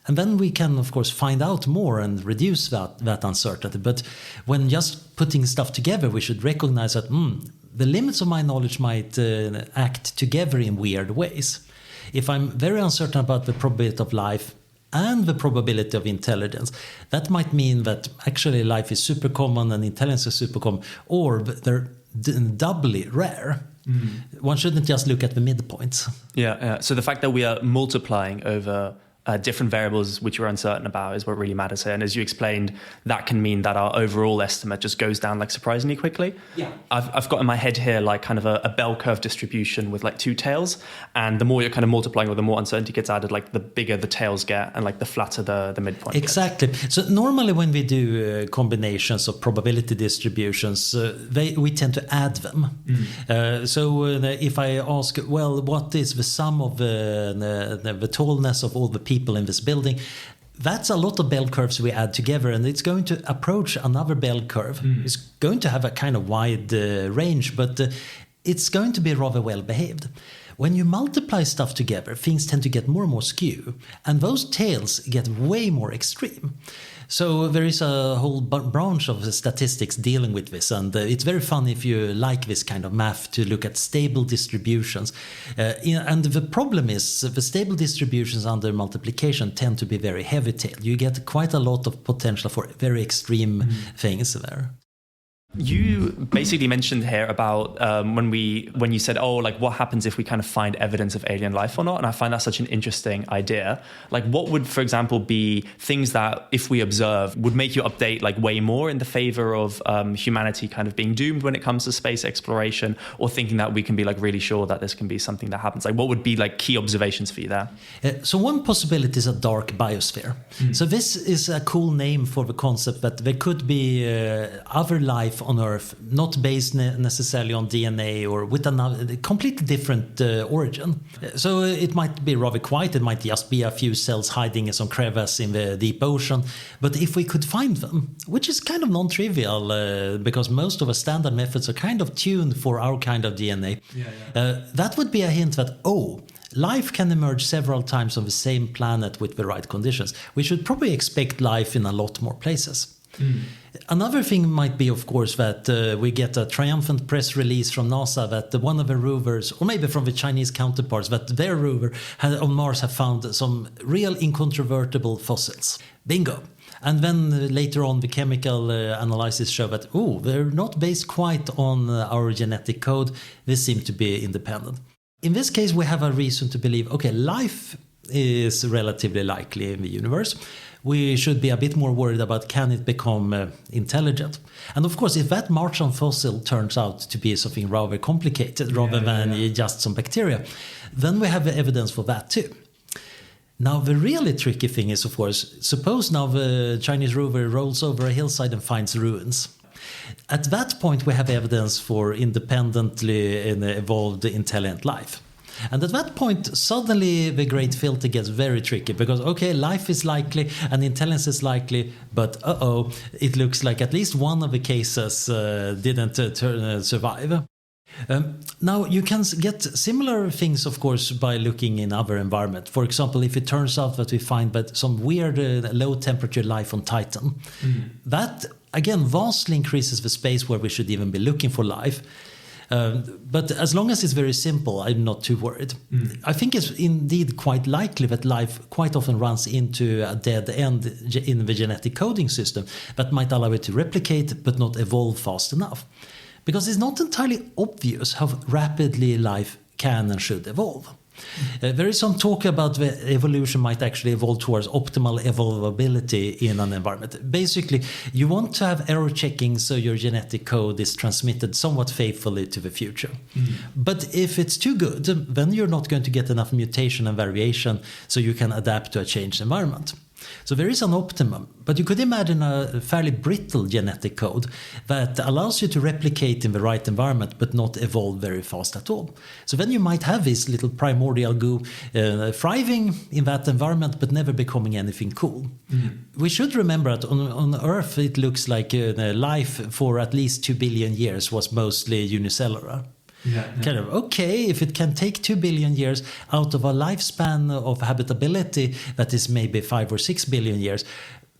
And then we can, of course, find out more and reduce that uncertainty. But when just putting stuff together, we should recognize that the limits of my knowledge might act together in weird ways. If I'm very uncertain about the probability of life and the probability of intelligence, that might mean that actually life is super common and intelligence is super common, or they're doubly rare. One shouldn't just look at the midpoints. Yeah. So the fact that we are multiplying over different variables which we're uncertain about is what really matters here. And as you explained, that can mean that our overall estimate just goes down like surprisingly quickly. Yeah. I've got in my head here like kind of a bell curve distribution with like two tails. And the more you're kind of multiplying or the more uncertainty gets added, like the bigger the tails get and like the flatter the midpoint Exactly. gets. So normally when we do combinations of probability distributions, we tend to add them. So if I ask, well, what is the sum of the tallness of all the people in this building, that's a lot of bell curves we add together, and it's going to approach another bell curve. It's going to have a kind of wide range, but it's going to be rather well behaved. When you multiply stuff together, things tend to get more and more skew, and those tails get way more extreme. So there is a whole branch of statistics dealing with this, and it's very fun if you like this kind of math to look at stable distributions. And the problem is the stable distributions under multiplication tend to be very heavy tailed. You get quite a lot of potential for very extreme things there. You basically mentioned here about when you said, oh, like what happens if we kind of find evidence of alien life or not? And I find that such an interesting idea. Like what would, for example, be things that if we observe would make you update like way more in the favor of humanity kind of being doomed when it comes to space exploration, or thinking that we can be like really sure that this can be something that happens? Like what would be like key observations for you there? So one possibility is a dark biosphere. So this is a cool name for the concept that there could be other life on Earth, not based necessarily on DNA or with a completely different origin. So it might be rather quiet, it might just be a few cells hiding in some crevice in the deep ocean. But if we could find them, which is kind of non-trivial because most of our standard methods are kind of tuned for our kind of DNA, that would be a hint that, life can emerge several times on the same planet with the right conditions. We should probably expect life in a lot more places. Another thing might be, of course, that we get a triumphant press release from NASA that one of the rovers, or maybe from the Chinese counterparts, that their rover on Mars have found some real incontrovertible fossils. Bingo. And then later on, the chemical analysis show that, they're not based quite on our genetic code. They seem to be independent. In this case, we have a reason to believe, life is relatively likely in the universe. We should be a bit more worried about, can it become intelligent? And of course, if that Martian fossil turns out to be something rather complicated rather than just some bacteria, then we have evidence for that too. Now, the really tricky thing is, of course, suppose now the Chinese rover rolls over a hillside and finds ruins. At that point, we have evidence for independently evolved intelligent life. And at that point, suddenly the great filter gets very tricky because, life is likely and intelligence is likely, but it looks like at least one of the cases didn't survive. Now, you can get similar things, of course, by looking in other environments. For example, if it turns out that we find some weird low-temperature life on Titan, that, again, vastly increases the space where we should even be looking for life. But as long as it's very simple, I'm not too worried. I think it's indeed quite likely that life quite often runs into a dead end in the genetic coding system that might allow it to replicate but not evolve fast enough. Because it's not entirely obvious how rapidly life can and should evolve. There is some talk about the evolution might actually evolve towards optimal evolvability in an environment. Basically, you want to have error checking so your genetic code is transmitted somewhat faithfully to the future. But if it's too good, then you're not going to get enough mutation and variation so you can adapt to a changed environment. So there is an optimum, but you could imagine a fairly brittle genetic code that allows you to replicate in the right environment but not evolve very fast at all. So then you might have this little primordial goo thriving in that environment but never becoming anything cool. We should remember that on Earth it looks like life for at least 2 billion years was mostly unicellular. If it can take 2 billion years out of a lifespan of habitability that is maybe 5 or 6 billion years,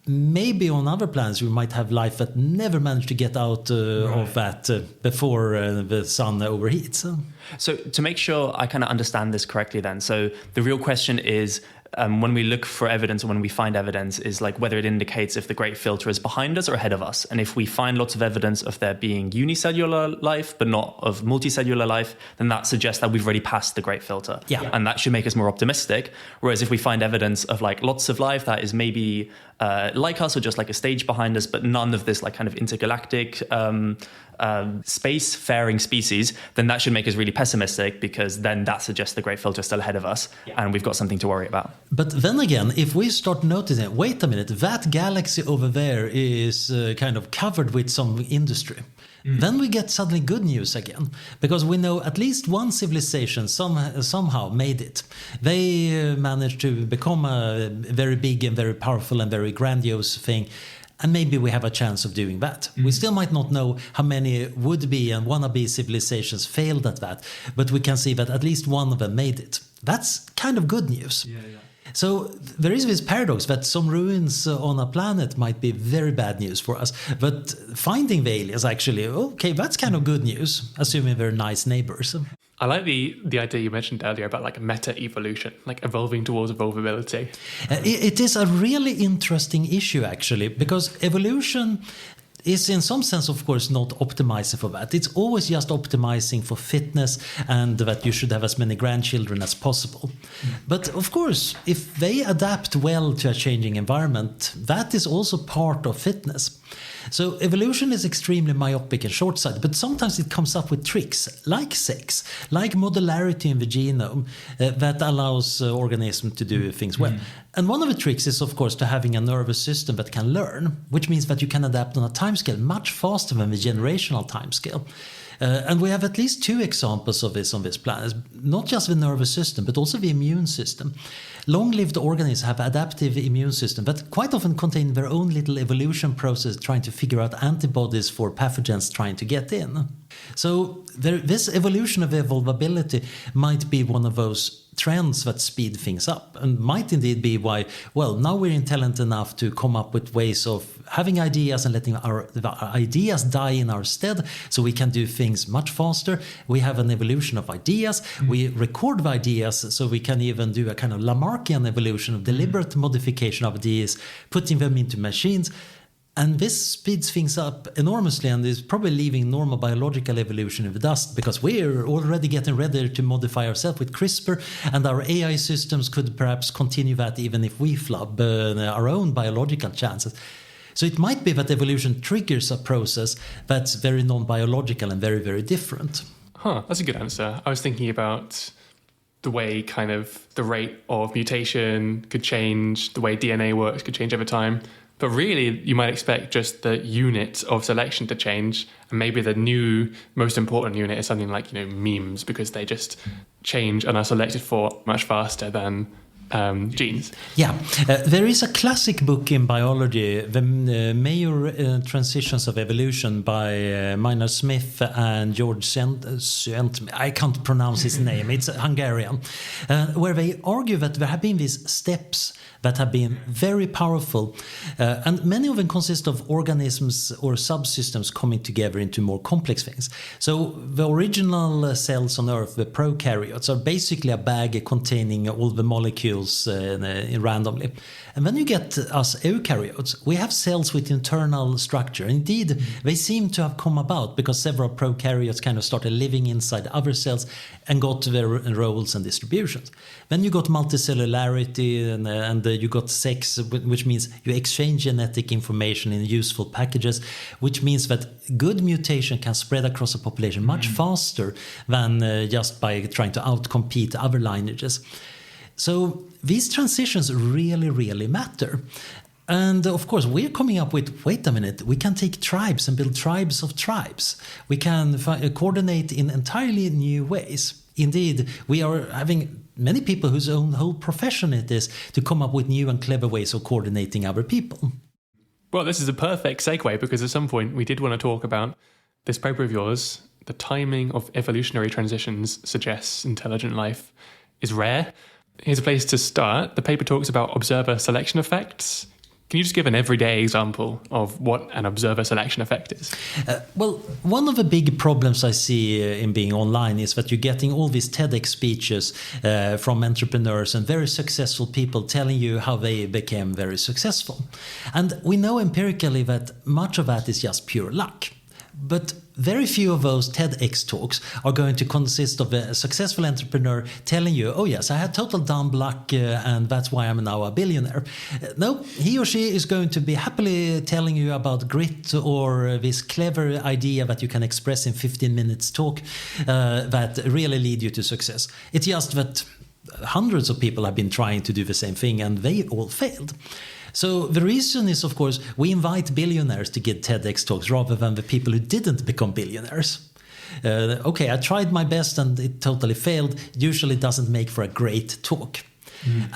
maybe on other planets we might have life that never managed to get out of that before the sun overheats. So to make sure I kind of understand this correctly then, so the real question is, when we look for evidence or when we find evidence is like whether it indicates if the great filter is behind us or ahead of us. And if we find lots of evidence of there being unicellular life but not of multicellular life, then that suggests that we've already passed the great filter. And that should make us more optimistic. Whereas if we find evidence of like lots of life that is maybe like us or just like a stage behind us, but none of this like kind of intergalactic space-faring species, then that should make us really pessimistic because then that suggests the great filter is still ahead of us and we've got something to worry about. But then again, if we start noticing, wait a minute, that galaxy over there is kind of covered with some industry. Then we get suddenly good news again, because we know at least one civilization somehow made it. They managed to become a very big and very powerful and very grandiose thing. And maybe we have a chance of doing that. We still might not know how many would-be and wannabe civilizations failed at that, but we can see that at least one of them made it. That's kind of good news. So there is this paradox that some ruins on a planet might be very bad news for us, but finding the aliens actually, that's kind of good news, assuming they're nice neighbors. I like the idea you mentioned earlier about like meta-evolution, like evolving towards evolvability. It is a really interesting issue, actually, because evolution is in some sense, of course, not optimizing for that. It's always just optimizing for fitness and that you should have as many grandchildren as possible. But of course, if they adapt well to a changing environment, that is also part of fitness. So evolution is extremely myopic and short-sighted, but sometimes it comes up with tricks like sex, like modularity in the genome that allows organisms to do things well. And one of the tricks is, of course, to having a nervous system that can learn, which means that you can adapt on a timescale much faster than the generational timescale. And we have at least 2 examples of this on this planet, not just the nervous system, but also the immune system. Long-lived organisms have adaptive immune systems that quite often contain their own little evolution process trying to figure out antibodies for pathogens trying to get in. So this evolution of evolvability might be one of those trends that speed things up, and might indeed be why, well, now we're intelligent enough to come up with ways of having ideas and letting our ideas die in our stead, so we can do things much faster. We have an evolution of ideas. We record the ideas, so we can even do a kind of Lamarckian evolution of deliberate modification of ideas, putting them into machines. And this speeds things up enormously and is probably leaving normal biological evolution in the dust, because we're already getting ready to modify ourselves with CRISPR, and our AI systems could perhaps continue that even if we flub our own biological chances. So it might be that evolution triggers a process that's very non-biological and very, very different. That's a good answer. I was thinking about the way kind of the rate of mutation could change, the way DNA works could change over time. But really, you might expect just the unit of selection to change. And maybe the new, most important unit is something like, memes, because they just change and are selected for much faster than genes. Yeah, there is a classic book in biology, The Major Transitions of Evolution by Maynard Smith and George I can't pronounce his name, it's Hungarian, where they argue that there have been these steps that have been very powerful, and many of them consist of organisms or subsystems coming together into more complex things. So the original cells on Earth, the prokaryotes, are basically a bag containing all the molecules randomly. And when you get us eukaryotes, we have cells with internal structure. Indeed, they seem to have come about because several prokaryotes kind of started living inside other cells and got their roles and distributions. Then you got multicellularity and you got sex, which means you exchange genetic information in useful packages, which means that good mutation can spread across a population much faster than just by trying to outcompete other lineages. So these transitions really, really matter. And of course, we're coming up with, wait a minute, we can take tribes and build tribes of tribes. We can coordinate in entirely new ways. Indeed, we are having many people whose own whole profession it is to come up with new and clever ways of coordinating other people. Well, this is a perfect segue, because at some point we did want to talk about this paper of yours. The timing of evolutionary transitions suggests intelligent life is rare. Here's a place to start. The paper talks about observer selection effects. Can you just give an everyday example of what an observer selection effect is? Well, one of the big problems I see in being online is that you're getting all these TEDx speeches from entrepreneurs and very successful people telling you how they became very successful. And we know empirically that much of that is just pure luck. But very few of those TEDx talks are going to consist of a successful entrepreneur telling you, oh yes, I had total dumb luck and that's why I'm now a billionaire. No, he or she is going to be happily telling you about grit or this clever idea that you can express in 15 minutes talk that really lead you to success. It's just that hundreds of people have been trying to do the same thing and they all failed. So the reason is, of course, we invite billionaires to give TEDx talks rather than the people who didn't become billionaires. Okay, I tried my best and it totally failed. Usually doesn't make for a great talk.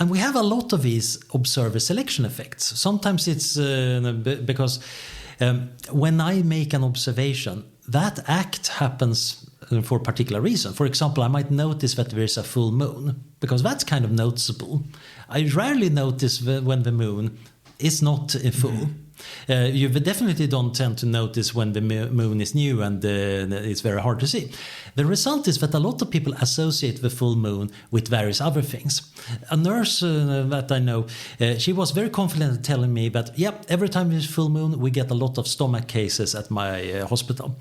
And we have a lot of these observer selection effects. Sometimes it's because when I make an observation, that act happens for a particular reason. For example, I might notice that there is a full moon, because that's kind of noticeable. I rarely notice when the moon is not full. You definitely don't tend to notice when the moon is new and it's very hard to see. The result is that a lot of people associate the full moon with various other things. A nurse that I know, she was very confident in telling me that, every time there's full moon, we get a lot of stomach cases at my hospital.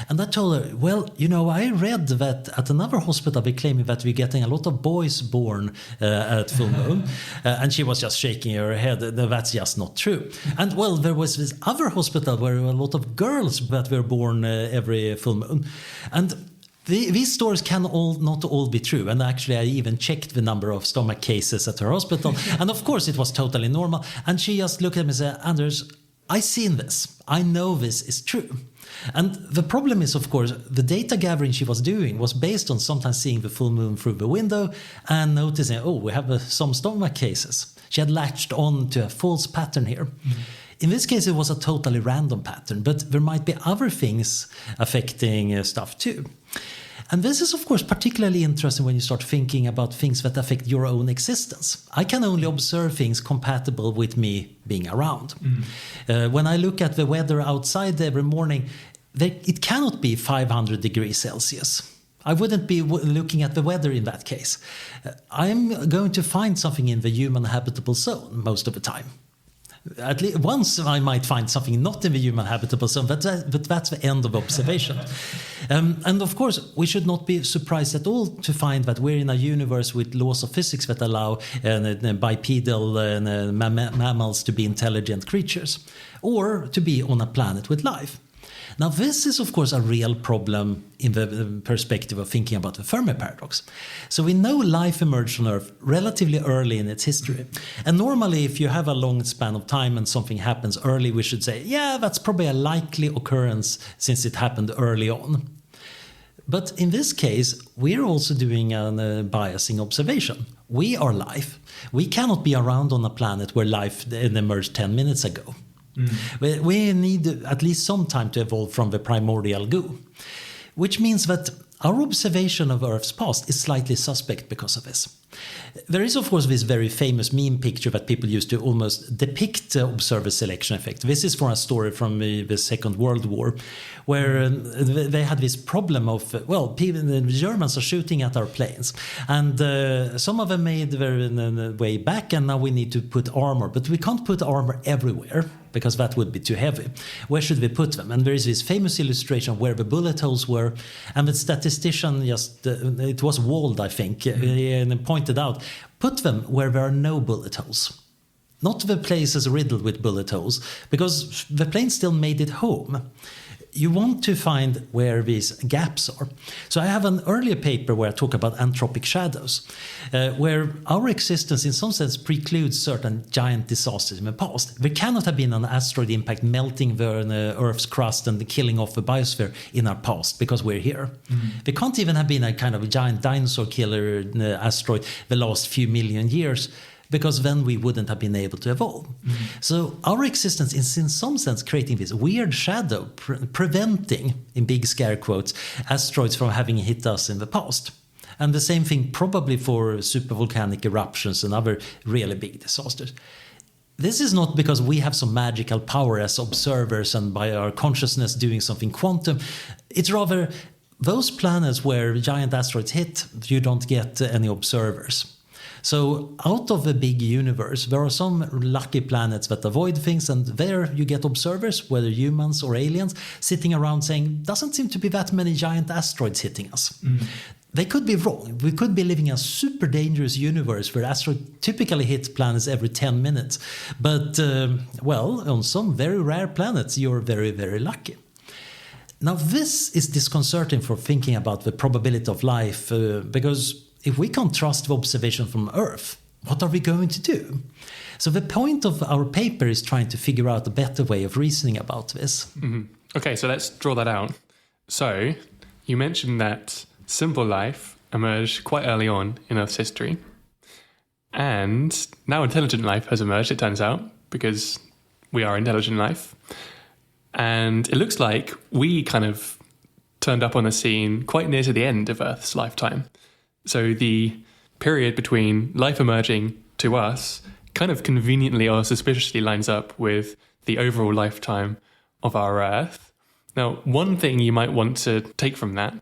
And I told her, well, I read that at another hospital they're claiming that we're getting a lot of boys born at full moon. And she was just shaking her head. That's just not true. And well, there was this other hospital where a lot of girls that were born every full moon. And these stories can not all be true. And actually, I even checked the number of stomach cases at her hospital. And of course, it was totally normal. And she just looked at me and said, Anders, I've seen this. I know this is true. And the problem is, of course, the data gathering she was doing was based on sometimes seeing the full moon through the window and noticing, we have some stomach cases. She had latched on to a false pattern here. Mm-hmm. In this case, it was a totally random pattern, but there might be other things affecting stuff too. And this is, of course, particularly interesting when you start thinking about things that affect your own existence. I can only observe things compatible with me being around. When I look at the weather outside every morning, it cannot be 500 degrees Celsius. I wouldn't be looking at the weather in that case. I'm going to find something in the human habitable zone most of the time. At least once I might find something not in the human habitable zone, but that's the end of observation. And of course, we should not be surprised at all to find that we're in a universe with laws of physics that allow bipedal mammals to be intelligent creatures, or to be on a planet with life. Now, this is, of course, a real problem in the perspective of thinking about the Fermi Paradox. So we know life emerged on Earth relatively early in its history. And normally, if you have a long span of time and something happens early, we should say, that's probably a likely occurrence since it happened early on. But in this case, we're also doing a biasing observation. We are life. We cannot be around on a planet where life emerged 10 minutes ago. We need at least some time to evolve from the primordial goo, which means that our observation of Earth's past is slightly suspect because of this. There is, of course, this very famous meme picture that people use to almost depict the observer selection effect. This is from a story from the Second World War, where they had this problem of, the Germans are shooting at our planes, and some of them made their way back, and now we need to put armor, but we can't put armor everywhere, because that would be too heavy. Where should we put them? And there is this famous illustration where the bullet holes were, and the statistician it was Wald, I think, and pointed out, put them where there are no bullet holes. Not the places riddled with bullet holes, because the plane still made it home. You want to find where these gaps are. So I have an earlier paper where I talk about Anthropic Shadows, where our existence in some sense precludes certain giant disasters in the past. There cannot have been an asteroid impact melting the Earth's crust and killing off the biosphere in our past because we're here. There can't even have been a kind of a giant dinosaur killer asteroid the last few million years, because then we wouldn't have been able to evolve. So our existence is in some sense creating this weird shadow, preventing, in big scare quotes, asteroids from having hit us in the past. And the same thing probably for supervolcanic eruptions and other really big disasters. This is not because we have some magical power as observers and by our consciousness doing something quantum. It's rather those planets where giant asteroids hit, you don't get any observers. So out of the big universe, there are some lucky planets that avoid things, and there you get observers, whether humans or aliens, sitting around saying, doesn't seem to be that many giant asteroids hitting us. They could be wrong. We could be living in a super dangerous universe where asteroids typically hit planets every 10 minutes. But, on some very rare planets, you're very, very lucky. Now, this is disconcerting for thinking about the probability of life, because if we can't trust the observation from Earth, what are we going to do? So the point of our paper is trying to figure out a better way of reasoning about this. Okay, so let's draw that out. So you mentioned that simple life emerged quite early on in Earth's history. And now intelligent life has emerged, it turns out, because we are intelligent life. And it looks like we kind of turned up on the scene quite near to the end of Earth's lifetime. So the period between life emerging to us kind of conveniently or suspiciously lines up with the overall lifetime of our Earth. Now, one thing you might want to take from that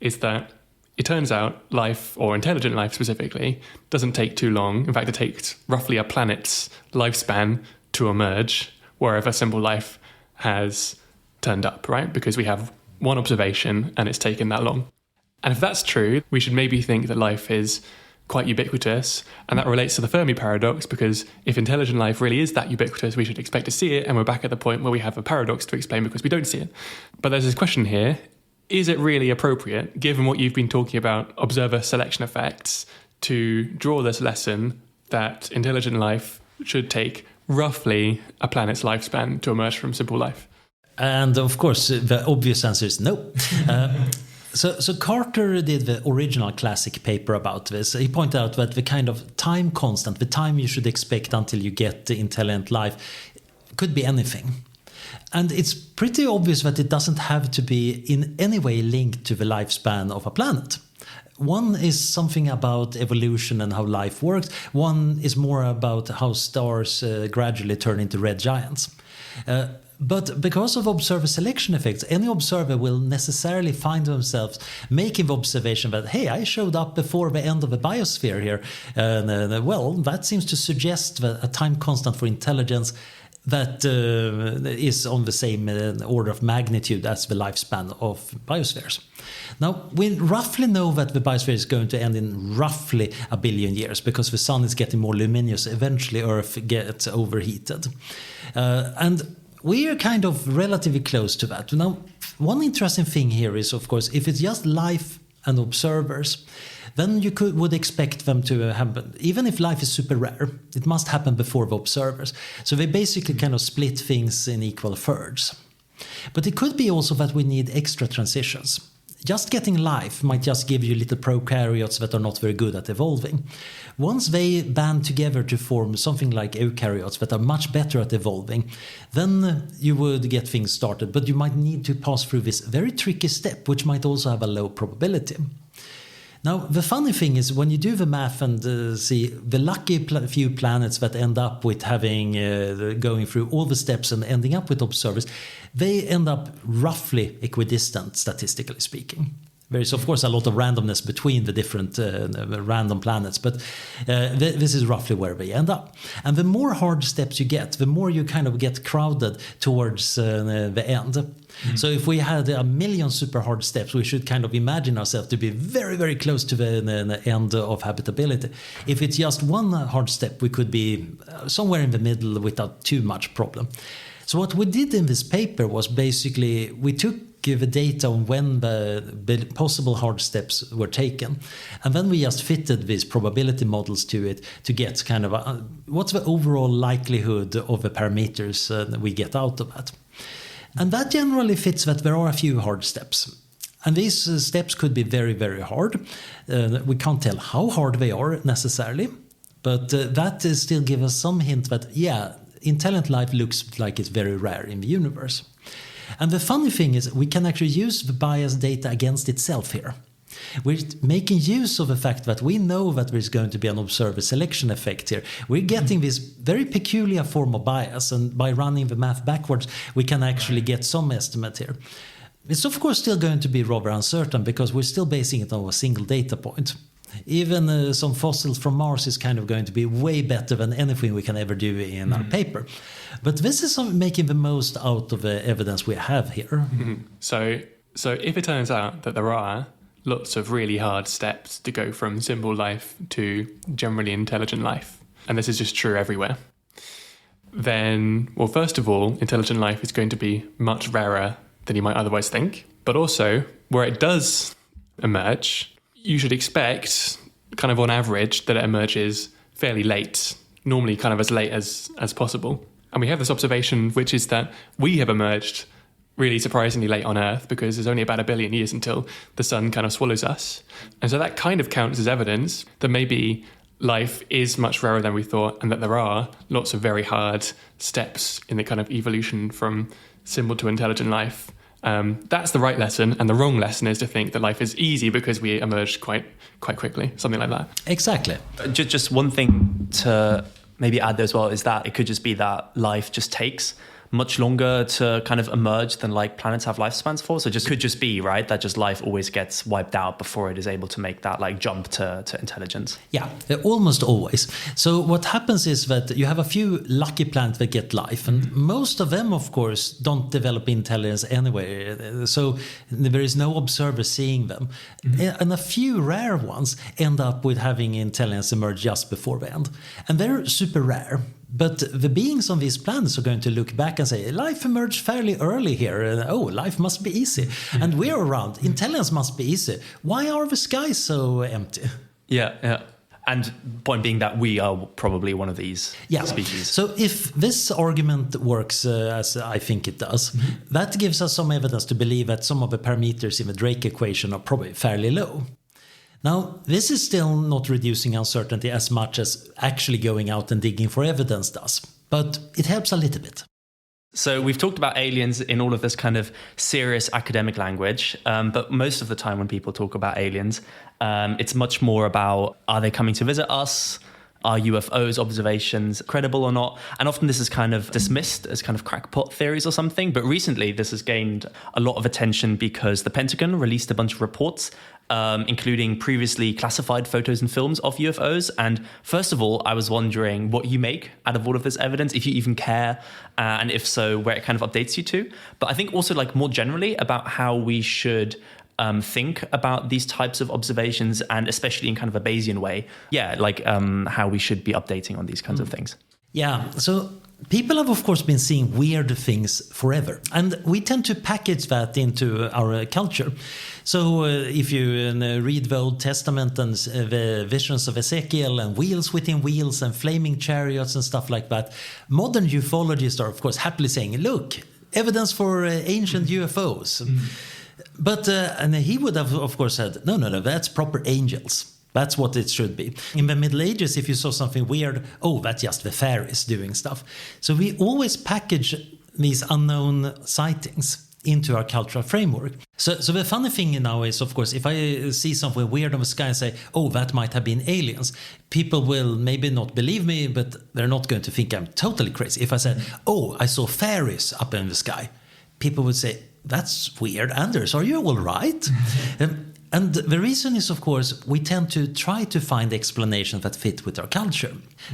is that it turns out life, or intelligent life specifically, doesn't take too long. In fact, it takes roughly a planet's lifespan to emerge wherever simple life has turned up, right? Because we have one observation and it's taken that long. And if that's true, we should maybe think that life is quite ubiquitous, and that relates to the Fermi Paradox, because if intelligent life really is that ubiquitous, we should expect to see it, and we're back at the point where we have a paradox to explain because we don't see it. But there's this question here: is it really appropriate, given what you've been talking about, observer selection effects, to draw this lesson that intelligent life should take roughly a planet's lifespan to emerge from simple life? And of course, the obvious answer is no. So Carter did the original classic paper about this. He pointed out that the kind of time constant, the time you should expect until you get the intelligent life, could be anything. And it's pretty obvious that it doesn't have to be in any way linked to the lifespan of a planet. One is something about evolution and how life works. One is more about how stars gradually turn into red giants. But because of observer selection effects, any observer will necessarily find themselves making the observation that, hey, I showed up before the end of the biosphere here. Well, that seems to suggest that a time constant for intelligence that is on the same order of magnitude as the lifespan of biospheres. Now, we roughly know that the biosphere is going to end in roughly 1 billion years because the sun is getting more luminous. Eventually, Earth gets overheated. And we are kind of relatively close to that. Now, one interesting thing here is, of course, if it's just life and observers, then you would expect them to happen. Even if life is super rare, it must happen before the observers. So they basically kind of split things in equal thirds. But it could be also that we need extra transitions. Just getting life might just give you little prokaryotes that are not very good at evolving. Once they band together to form something like eukaryotes that are much better at evolving, then you would get things started. But you might need to pass through this very tricky step, which might also have a low probability. Now, the funny thing is when you do the math and see the lucky few planets that end up with having going through all the steps and ending up with observers, they end up roughly equidistant, statistically speaking. There is, of course, a lot of randomness between the different random planets, but this is roughly where they end up. And the more hard steps you get, the more you kind of get crowded towards the end. Mm-hmm. So if we had 1 million super hard steps, we should kind of imagine ourselves to be very, very close to the end of habitability. If it's just one hard step, we could be somewhere in the middle without too much problem. So what we did in this paper was basically we took the data on when the possible hard steps were taken, and then we just fitted these probability models to it to get kind of what's the overall likelihood of the parameters that we get out of that. And that generally fits that there are a few hard steps. And these steps could be very, very hard. We can't tell how hard they are necessarily, but that still gives us some hint that, yeah, intelligent life looks like it's very rare in the universe. And the funny thing is we can actually use the bias data against itself here. We're making use of the fact that we know that there's going to be an observer selection effect here. We're getting this very peculiar form of bias, and by running the math backwards, we can actually get some estimate here. It's of course still going to be rather uncertain because we're still basing it on a single data point. Even some fossils from Mars is kind of going to be way better than anything we can ever do in our paper. But this is making the most out of the evidence we have here. Mm-hmm. So if it turns out that there are lots of really hard steps to go from simple life to generally intelligent life, and this is just true everywhere, then, well, first of all, intelligent life is going to be much rarer than you might otherwise think. But also, where it does emerge, you should expect, kind of on average, that it emerges fairly late, normally kind of as late as possible. And we have this observation, which is that we have emerged really surprisingly late on Earth because there's only about 1 billion years until the sun kind of swallows us. And so that kind of counts as evidence that maybe life is much rarer than we thought and that there are lots of very hard steps in the kind of evolution from simple to intelligent life. That's the right lesson, and the wrong lesson is to think that life is easy because we emerged quite quickly, something like that. Exactly. Just one thing to maybe add there as well is that it could just be that life just takes much longer to kind of emerge than like planets have lifespans for? So could just be, right, that just life always gets wiped out before it is able to make that like jump to intelligence. Yeah, almost always. So what happens is that you have a few lucky planets that get life, and most of them, of course, don't develop intelligence anyway. So there is no observer seeing them. And a few rare ones end up with having intelligence emerge just before the end. And they're super rare. But the beings on these planets are going to look back and say, life emerged fairly early here. Oh, life must be easy. And we're around. Intelligence must be easy. Why are the skies so empty? Yeah. And point being that we are probably one of these species. So if this argument works as I think it does, that gives us some evidence to believe that some of the parameters in the Drake equation are probably fairly low. Now, this is still not reducing uncertainty as much as actually going out and digging for evidence does, but it helps a little bit. So we've talked about aliens in all of this kind of serious academic language, but most of the time when people talk about aliens, it's much more about, are they coming to visit us? Are UFOs observations credible or not? And often this is kind of dismissed as kind of crackpot theories or something. But recently this has gained a lot of attention because the Pentagon released a bunch of reports, including previously classified photos and films of UFOs. And first of all, I was wondering what you make out of all of this evidence, if you even care, and if so, where it kind of updates you to. But I think also like more generally about how we should think about these types of observations, and especially in kind of a Bayesian way. Yeah, like how we should be updating on these kinds of things. Yeah, so people have, of course, been seeing weird things forever. And we tend to package that into our culture. So if you read the Old Testament and the visions of Ezekiel and wheels within wheels and flaming chariots and stuff like that, modern ufologists are, of course, happily saying, look, evidence for ancient UFOs. But and he would have, of course, said, no, that's proper angels. That's what it should be. In the Middle Ages, if you saw something weird, that's just the fairies doing stuff. So we always package these unknown sightings into our cultural framework. So the funny thing now is, of course, if I see something weird on the sky and say, that might have been aliens, people will maybe not believe me, but they're not going to think I'm totally crazy. If I said, I saw fairies up in the sky, people would say, that's weird. Anders, are you all right? And the reason is, of course, we tend to try to find explanations that fit with our culture.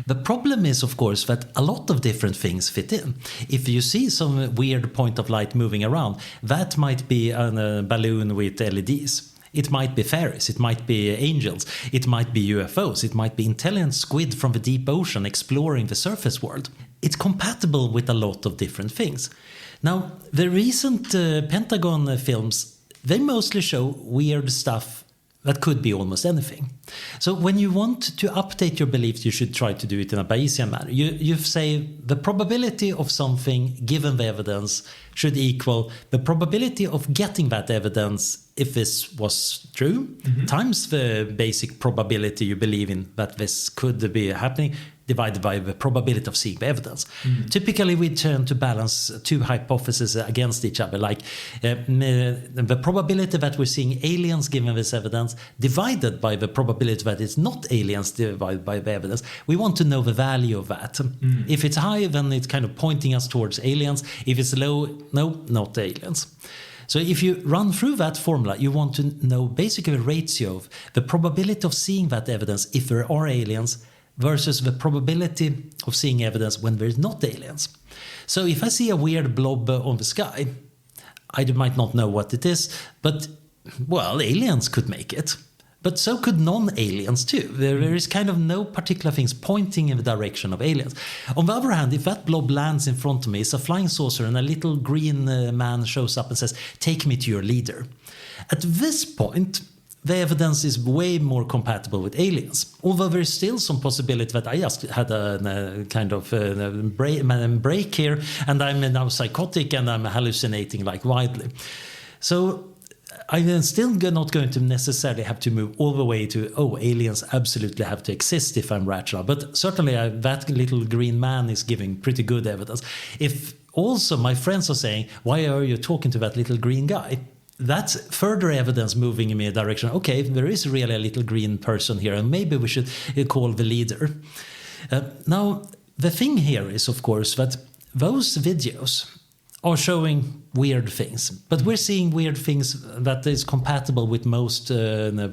The problem is, of course, that a lot of different things fit in. If you see some weird point of light moving around, that might be a balloon with LEDs. It might be fairies, it might be angels, it might be UFOs, it might be intelligent squid from the deep ocean exploring the surface world. It's compatible with a lot of different things. Now, the recent Pentagon films, they mostly show weird stuff that could be almost anything. So when you want to update your beliefs, you should try to do it in a Bayesian manner. You say the probability of something given the evidence should equal the probability of getting that evidence if this was true, times the basic probability you believe in that this could be happening, divided by the probability of seeing the evidence. Typically, we tend to balance two hypotheses against each other, like the probability that we're seeing aliens given this evidence divided by the probability that it's not aliens divided by the evidence. We want to know the value of that. If it's high, then it's kind of pointing us towards aliens. If it's low, no, not aliens. So if you run through that formula, you want to know basically the ratio of the probability of seeing that evidence if there are aliens versus the probability of seeing evidence when there's not aliens. So if I see a weird blob on the sky, I might not know what it is, but, aliens could make it. But so could non-aliens too. There is kind of no particular things pointing in the direction of aliens. On the other hand, if that blob lands in front of me, it's a flying saucer and a little green man shows up and says, take me to your leader. At this point, the evidence is way more compatible with aliens. Although there is still some possibility that I just had a kind of break here and I'm now psychotic and I'm hallucinating like wildly. So I'm still not going to necessarily have to move all the way to, aliens absolutely have to exist if I'm rational. But certainly that little green man is giving pretty good evidence. If also my friends are saying, why are you talking to that little green guy? That's further evidence moving in a direction. Okay, there is really a little green person here, and maybe we should call the leader. Now, the thing here is, of course, that those videos are showing weird things, but we're seeing weird things that is compatible with most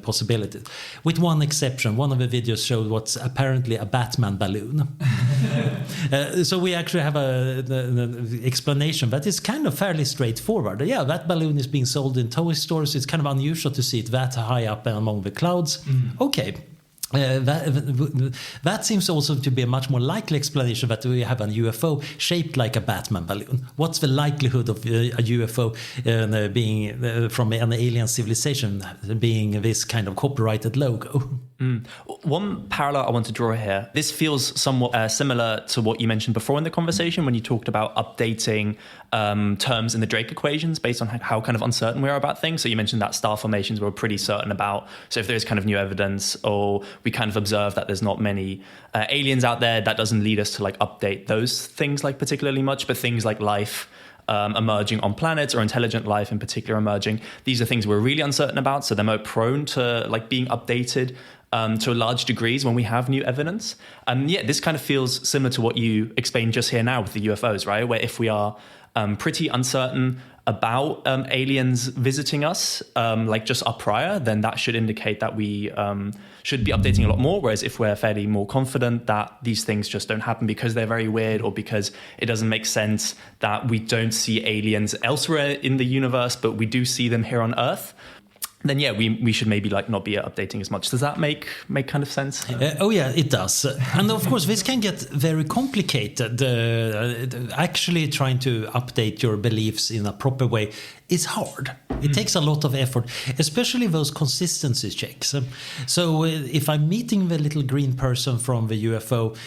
possibilities, with one exception. One of the videos showed what's apparently a Batman balloon. So we actually have an explanation that is kind of fairly straightforward. Yeah, that balloon is being sold in toy stores. It's kind of unusual to see it that high up among the clouds. Okay. That seems also to be a much more likely explanation, that we have a UFO shaped like a Batman balloon. What's the likelihood of a UFO being from an alien civilization being this kind of copyrighted logo? One parallel I want to draw here, this feels somewhat similar to what you mentioned before in the conversation when you talked about updating terms in the Drake equations based on how kind of uncertain we are about things. So you mentioned that star formations we're pretty certain about. So if there's kind of new evidence, or we kind of observe that there's not many aliens out there, that doesn't lead us to like update those things like particularly much, but things like life emerging on planets, or intelligent life in particular emerging, these are things we're really uncertain about, so they're more prone to like being updated to large degrees when we have new evidence. This kind of feels similar to what you explained just here now with the UFOs, right? Where if we are pretty uncertain about aliens visiting us, like just up prior, then that should indicate that we should be updating a lot more. Whereas if we're fairly more confident that these things just don't happen because they're very weird, or because it doesn't make sense that we don't see aliens elsewhere in the universe, but we do see them here on Earth, then we should maybe like not be updating as much. Does that make kind of sense? Oh yeah, it does. And of course this can get very complicated. Actually trying to update your beliefs in a proper way is hard. It takes a lot of effort, especially those consistency checks. So if I'm meeting the little green person from the UFO,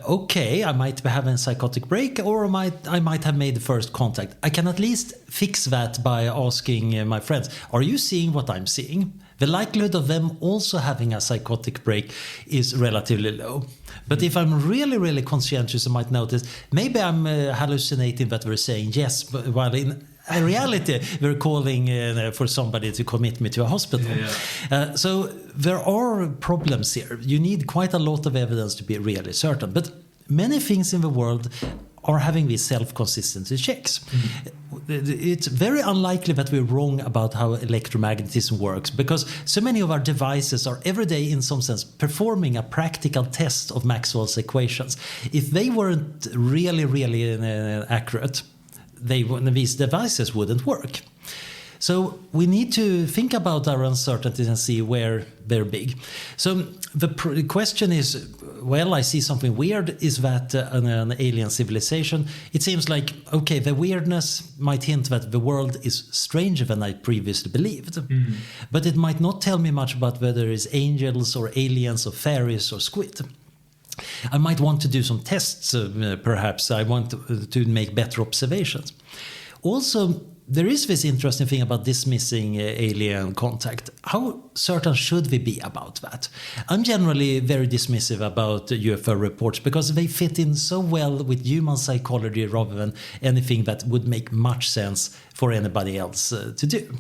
okay, I might be having a psychotic break, or I might have made the first contact. I can at least fix that by asking my friends, are you seeing what I'm seeing? The likelihood of them also having a psychotic break is relatively low. But if I'm really, really conscientious, I might notice maybe I'm hallucinating that we're saying yes, but while in reality we're calling for somebody to commit me to a hospital. So there are problems here. You need quite a lot of evidence to be really certain. But many things in the world are having these self-consistency checks. It's very unlikely that we're wrong about how electromagnetism works, because so many of our devices are every day in some sense performing a practical test of Maxwell's equations. If they weren't really, really accurate, these devices wouldn't work. So we need to think about our uncertainties and see where they're big. So the question is, well, I see something weird. Is that an alien civilization? It seems like, okay, the weirdness might hint that the world is stranger than I previously believed. But it might not tell me much about whether it's angels or aliens or fairies or squid. I might want to do some tests, perhaps. I want to make better observations. Also, there is this interesting thing about dismissing alien contact. How certain should we be about that? I'm generally very dismissive about UFO reports because they fit in so well with human psychology rather than anything that would make much sense for anybody else to do.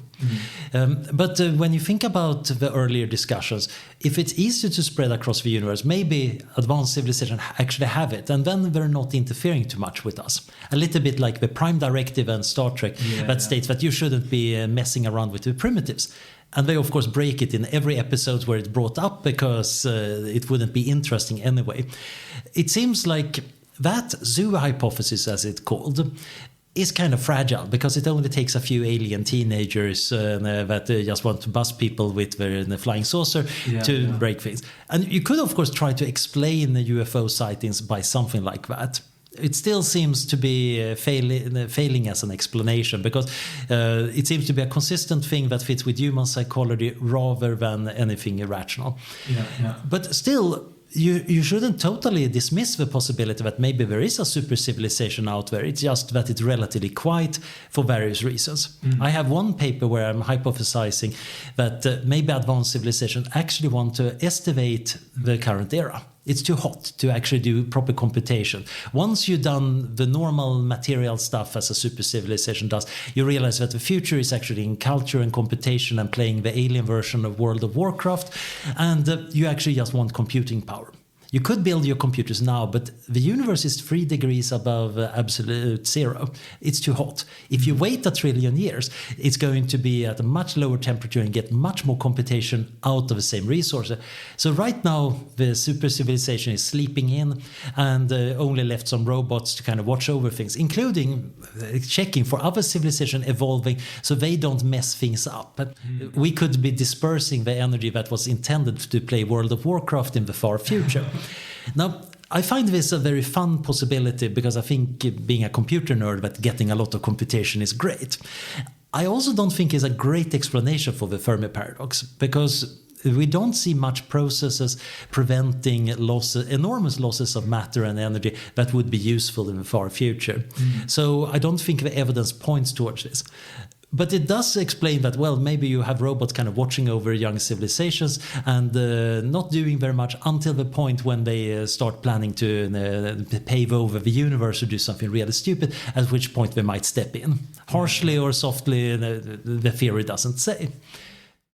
But when you think about the earlier discussions, if it's easier to spread across the universe, maybe advanced civilizations actually have it, and then they're not interfering too much with us. A little bit like the Prime Directive and Star Trek that states that you shouldn't be messing around with the primitives. And they, of course, break it in every episode where it's brought up because it wouldn't be interesting anyway. It seems like that zoo hypothesis, as it's called, is kind of fragile because it only takes a few alien teenagers that just want to bust people with their flying saucer to break things. And you could, of course, try to explain the UFO sightings by something like that. It still seems to be failing as an explanation because it seems to be a consistent thing that fits with human psychology rather than anything irrational. But still, you shouldn't totally dismiss the possibility that maybe there is a super civilization out there. It's just that it's relatively quiet for various reasons. I have one paper where I'm hypothesizing that maybe advanced civilizations actually want to estimate the current era. It's too hot to actually do proper computation. Once you've done the normal material stuff as a super civilization does, you realize that the future is actually in culture and computation and playing the alien version of World of Warcraft, and you actually just want computing power. You could build your computers now, but the universe is 3 degrees above absolute zero. It's too hot. If you wait 1 trillion years, it's going to be at a much lower temperature and get much more computation out of the same resource. So right now, the super civilization is sleeping in and only left some robots to kind of watch over things, including checking for other civilization evolving so they don't mess things up. But we could be dispersing the energy that was intended to play World of Warcraft in the far future. Now, I find this a very fun possibility because I think being a computer nerd, but getting a lot of computation is great. I also don't think it's a great explanation for the Fermi Paradox because we don't see much processes preventing enormous losses of matter and energy that would be useful in the far future. So I don't think the evidence points towards this. But it does explain that, well, maybe you have robots kind of watching over young civilizations and not doing very much until the point when they start planning to pave over the universe or do something really stupid, at which point they might step in. Harshly or softly, the theory doesn't say.